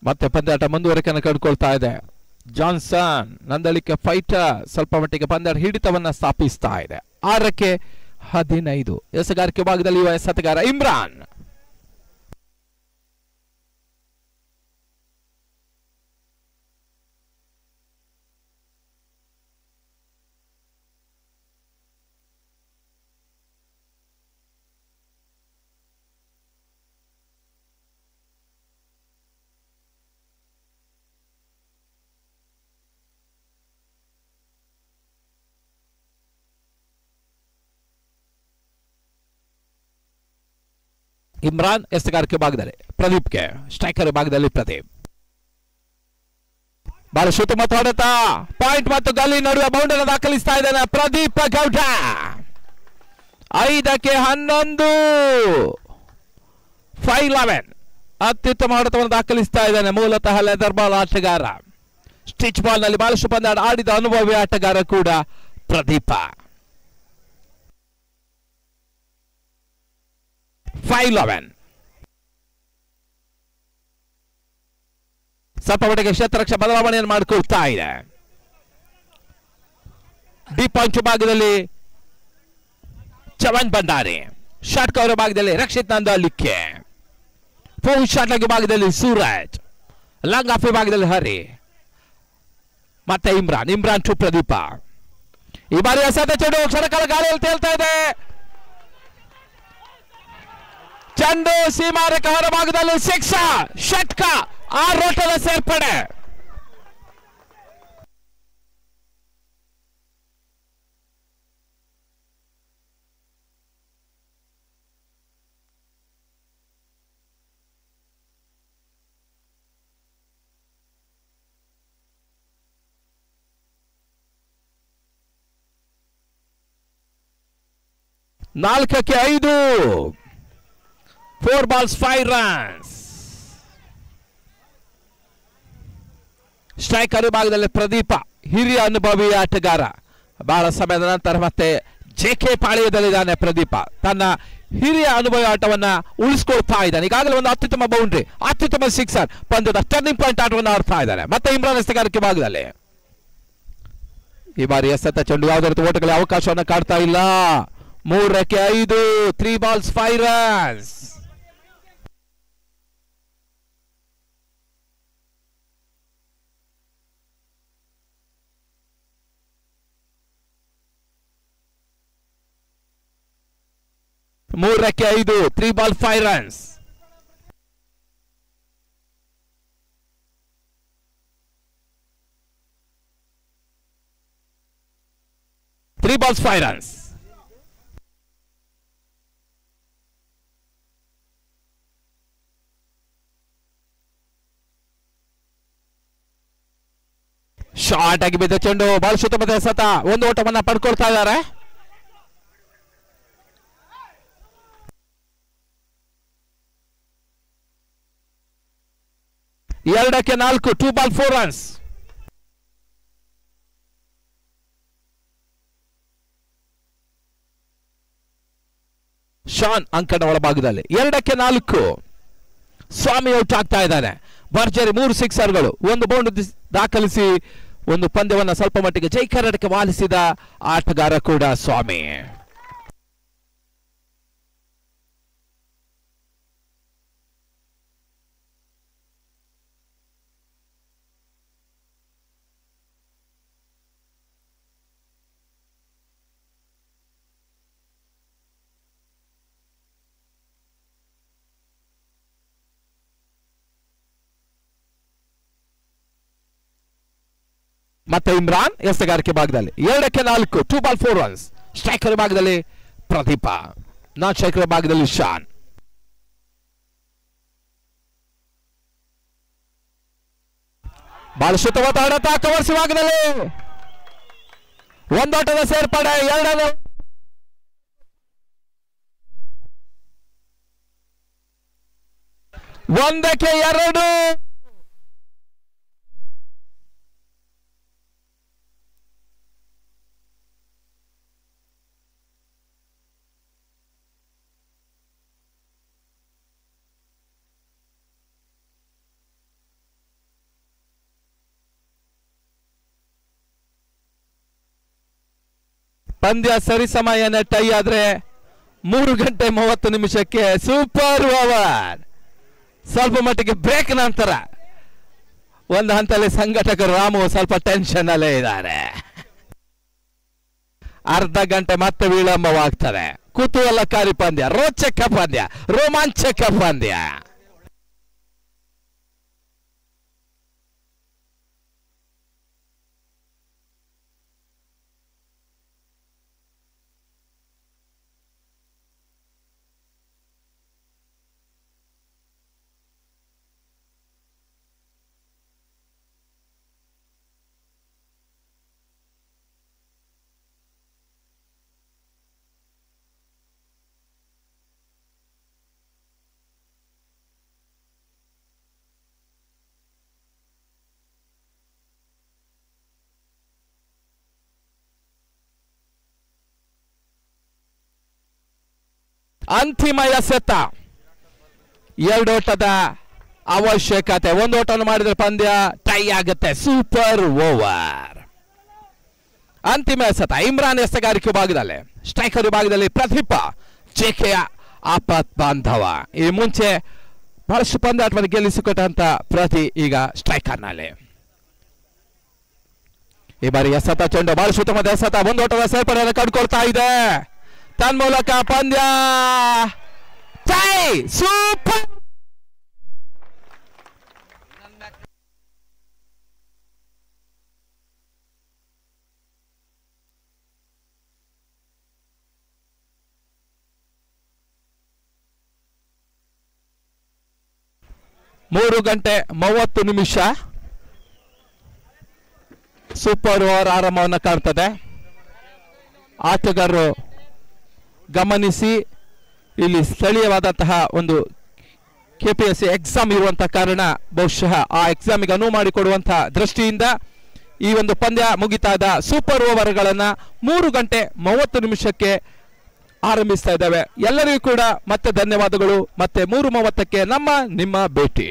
ಮತ್ತೆ ಪಂದ್ಯಾಟ ಮುಂದುವರಿಕೆಯನ್ನು ಕಂಡುಕೊಳ್ತಾ ಇದೆ. ಜಾನ್ಸನ್ ನಂದಳಿಕೆ ಫೈಟರ್ ಸ್ವಲ್ಪ ಮಟ್ಟಿಗೆ ಪಂದ್ಯಾಟ ಹಿಡಿತವನ್ನ ಸ್ಥಾಪಿಸ್ತಾ ಇದೆ. 6ಕ್ಕೆ 15. ಎಸೆಗಾರಿಕೆ ಭಾಗದಲ್ಲಿ ಯುವ ಎಸೆತಗಾರ ಇಮ್ರಾನ್. ಇಮ್ರಾನ್ ಎಸೆಗಾರಿಕೆ ಭಾಗದಲ್ಲಿ ಪ್ರದೀಪ್ಗೆ, ಸ್ಟ್ರೈಕರ್ ಭಾಗದಲ್ಲಿ ಪ್ರದೀಪ್. ಬಹಳ ಸುತ್ತಮುತ್ತ ಹೊಡೆತ, ಪಾಯಿಂಟ್ ಮತ್ತು ಗಲ್ಲಿ ನಡುವೆ ಬೌಂಡರಿ ದಾಖಲಿಸ್ತಾ ಇದ್ದಾನೆ ಪ್ರದೀಪ್ ಗೌಡ. 5ಕ್ಕೆ 11, 5-11. ಅತ್ಯುತ್ತಮ ಹೊಡೆತವನ್ನು ದಾಖಲಿಸ್ತಾ ಇದ್ದಾನೆ ಮೂಲತಃ ಲೆದರ್ ಬಾಲ್ ಆಟಗಾರ. ಸ್ಟಿಚ್ ಬಾಲ್ ನಲ್ಲಿ ಬಹಳಷ್ಟು ಪಂದ್ಯ ಆಡಿದ ಅನುಭವಿ ಆಟಗಾರ ಕೂಡ ಪ್ರದೀಪ. 5-11. ಸ್ವಲ್ಪ ಮಟ್ಟಿಗೆ ಕ್ಷೇತ್ರರಕ್ಷ ಬದಲಾವಣೆಯನ್ನು ಮಾಡಿಕೊಳ್ತಾ ಇದೆ. ಡೀಪ್ ಪಾಯಿಂಟ್ ಭಾಗದಲ್ಲಿ ಚವನ್ ಭಂಡಾರಿ, ಶಾಟ್ ಕವರ್ ಭಾಗದಲ್ಲಿ ರಕ್ಷಿತ್ ನಂದಳಿಕೆ, ಫೋನ್ ಶಾಟ್ ಭಾಗದಲ್ಲಿ ಸೂರಜ್, ಲಾಂಗ್ ಆಫ್ ಭಾಗದಲ್ಲಿ ಹರಿ, ಮತ್ತೆ ಇಮ್ರಾನ್ ಟು ಪ್ರದೀಪ. ಈ ಬಾರಿ ಎಸೆತ ಚೆಂಡು ಕ್ಷಣಕಾಲ ಗಾಳಿಯಲ್ಲಿ ತೇಲ್ತಾ ಇದೆ. ಚೆಂಡು ಸೀಮಾರೇಖೆ ಹೊರ ಭಾಗದಲ್ಲಿ ಸಿಕ್ಸರ್, ಷಟ್ಕ, 6 ಓಟದ ಸೇರ್ಪಡೆ. ನಾಲ್ಕಕ್ಕೆ 5, 4 balls 5 runs. ಸ್ಟ್ರೈಕರ್ ಭಾಗದಲ್ಲಿ ಪ್ರದೀಪ ಹಿರಿಯ ಅನುಭವಿ ಆಟಗಾರ. ಬಹಳ ಸಮಯದ ನಂತರ ಮತ್ತೆ ಜೆಕೆ ಪಾಳ್ಯದಲ್ಲಿದ್ದಾನೆ ಪ್ರದೀಪ. ತನ್ನ ಹಿರಿಯ ಅನುಭವ ಆಟವನ್ನ ಉಳಿಸ್ಕೊಳ್ತಾ ಇದ್ದಾನೆ. ಈಗಾಗಲೇ ಒಂದು ಅತ್ಯುತ್ತಮ ಬೌಂಡ್ರಿ, ಅತ್ಯುತ್ತಮ ಸಿಕ್ಸರ್, ಪಂದ್ಯದ ಟರ್ನಿಂಗ್ ಪಾಯಿಂಟ್ ಆಟವನ್ನು ಆಡ್ತಾ ಇದ್ದಾರೆ. ಮತ್ತೆ ಇಮ್ರಾನ್ ಎಸೆಗಾರಿಕೆ ಭಾಗದಲ್ಲಿ ಈ ಬಾರಿ ಎಸೆತ ಚೆಂಡು ಯಾವುದೇ ರೀತಿ ಓಟಗಳಿಗೆ ಅವಕಾಶವನ್ನು ಕಾಡ್ತಾ ಇಲ್ಲ. 3ಕ್ಕೆ 5, 3 balls 5 runs. ಮೂರಕ್ಕೆ 5, 3 balls 5 runs. Three balls 5 runs. Short ಆಗಿ ಬಿದ್ದ ಚೆಂಡು ಬಾಲ್ ಸುತ್ತಮುತ್ತ ಎಸೆತ, ಒಂದು ಓಟವನ್ನ ಪಡ್ಕೊಳ್ತಾ ಇದ್ದಾರೆ. ಎರಡಕ್ಕೆ 4, 2 balls 4 runs. ಶಾನ್ ಅಂಕಣ ಒಳಭಾಗದಲ್ಲಿ 2ಕ್ಕೆ 4 ಸ್ವಾಮಿ ಔಟ್ ಆಗ್ತಾ ಇದ್ದಾನೆ. ಭರ್ಜರಿ 3 ಸಿಕ್ಸರ್ಗಳು, ಒಂದು ಬೌಂಡ್ರಿ ದಾಖಲಿಸಿ ಒಂದು ಪಂದ್ಯವನ್ನ ಸ್ವಲ್ಪ ಮಟ್ಟಿಗೆ ಜೈ ಕರ್ನಾಟಕ ವಾಲಿಸಿದ ಆಟಗಾರ ಕೂಡ ಸ್ವಾಮಿ. ಮತ್ತೆ ಇಮ್ರಾನ್ ಎಸೆಗಾರಿಕೆ ಭಾಗದಲ್ಲಿ 2ಕ್ಕೆ 4, 2 balls 4 runs. ಸ್ಟ್ರೈಕರ್ ಭಾಗದಲ್ಲಿ ಪ್ರದೀಪ, ನಾನ್ ಸ್ಟ್ರೈಕರ್ ಭಾಗದಲ್ಲಿ ಶಾನ್. ಬಾಲ್ ಸುತ್ತಮುತ್ತ ಕವರ್ಸಿ ಭಾಗದಲ್ಲಿ ಒಂದೋಟದ ಸೇರ್ಪಡೆ. 1ಕ್ಕೆ 2. ಪಂದ್ಯ ಸರಿಸಮಯನ ಟೈ ಆದ್ರೆ 3 ಗಂಟೆ 30 ನಿಮಿಷಕ್ಕೆ ಸೂಪರ್ ಓವರ್. ಸ್ವಲ್ಪ ಮಟ್ಟಿಗೆ ಬ್ರೇಕ್ ನಂತರ ಒಂದು ಹಂತದಲ್ಲಿ ಸಂಘಟಕರು ರಾಮು ಸ್ವಲ್ಪ ಟೆನ್ಷನ್ ಅಲ್ಲೇ ಇದ್ದಾರೆ. ಅರ್ಧ ಗಂಟೆ ಮತ್ತೆ ವಿಳಂಬವಾಗ್ತದೆ. ಕುತೂಹಲಕಾರಿ ಪಂದ್ಯ, ರೋಚಕ ಪಂದ್ಯ, ರೋಮಾಂಚಕ ಪಂದ್ಯ. ಅಂತಿಮ ಎಸೆತ, 2 ಓಟದ ಅವಶ್ಯಕತೆ. 1 ಓಟವನ್ನು ಮಾಡಿದ್ರೆ ಪಂದ್ಯ ಟೈ ಆಗುತ್ತೆ. Super over. ಅಂತಿಮ ಎಸೆತ ಇಮ್ರಾನ್ ಎಸೆಗಾರಿಕೆ ಭಾಗದಲ್ಲಿ, ಸ್ಟ್ರೈಕರ್ ಭಾಗದಲ್ಲಿ ಪ್ರದೀಪ, ಜೆಕೆಯ ಆಪತ್ ಬಾಂಧವ. ಈ ಮುಂಚೆ ಬಹಳಷ್ಟು ಪಂದ್ಯಾಟವನ್ನು ಗೆಲ್ಲಿಸಿಕೊಟ್ಟಂತ ಪ್ರತಿ ಈಗ ಸ್ಟ್ರೈಕರ್ನಲ್ಲಿ. ಈ ಬಾರಿ ಎಸೆತ ಚೆಂಡು ಬಾಲ್ ಸುತ್ತಮುತ್ತ ಎಸೆತ, 1 ಓಟದ ಸೇರ್ಪಡೆಯನ್ನು ಕಂಡುಕೊಳ್ತಾ ಇದೆ. ತನ್ಮೂಲಕ ಪಂದ್ಯ ಟೈ. ಸೂಪರ್. ಮೂರು ಗಂಟೆ 30 ನಿಮಿಷ ಸೂಪರ್ ಓವರ್ ಆರಂಭವನ್ನು ಕಾಣ್ತದೆ. ಆಟಗಾರರು ಗಮನಿಸಿ, ಇಲ್ಲಿ ಸ್ಥಳೀಯವಾದಂತಹ ಒಂದು KPSC ಎಕ್ಸಾಮ್ ಇರುವಂತಹ ಕಾರಣ ಬಹುಶಃ ಆ ಎಕ್ಸಾಮಿಗೆ ಅನುವು ಮಾಡಿಕೊಡುವಂತಹ ದೃಷ್ಟಿಯಿಂದ ಈ ಒಂದು ಪಂದ್ಯ ಮುಗಿತಾ ಇದ್ದ ಸೂಪರ್ ಓವರ್ಗಳನ್ನ 3:30 ಆರಂಭಿಸ್ತಾ ಇದ್ದಾವೆ. ಎಲ್ಲರಿಗೂ ಕೂಡ ಮತ್ತೆ ಧನ್ಯವಾದಗಳು. ಮತ್ತೆ 3:30ಕ್ಕೆ ನಿಮ್ಮ ಭೇಟಿ.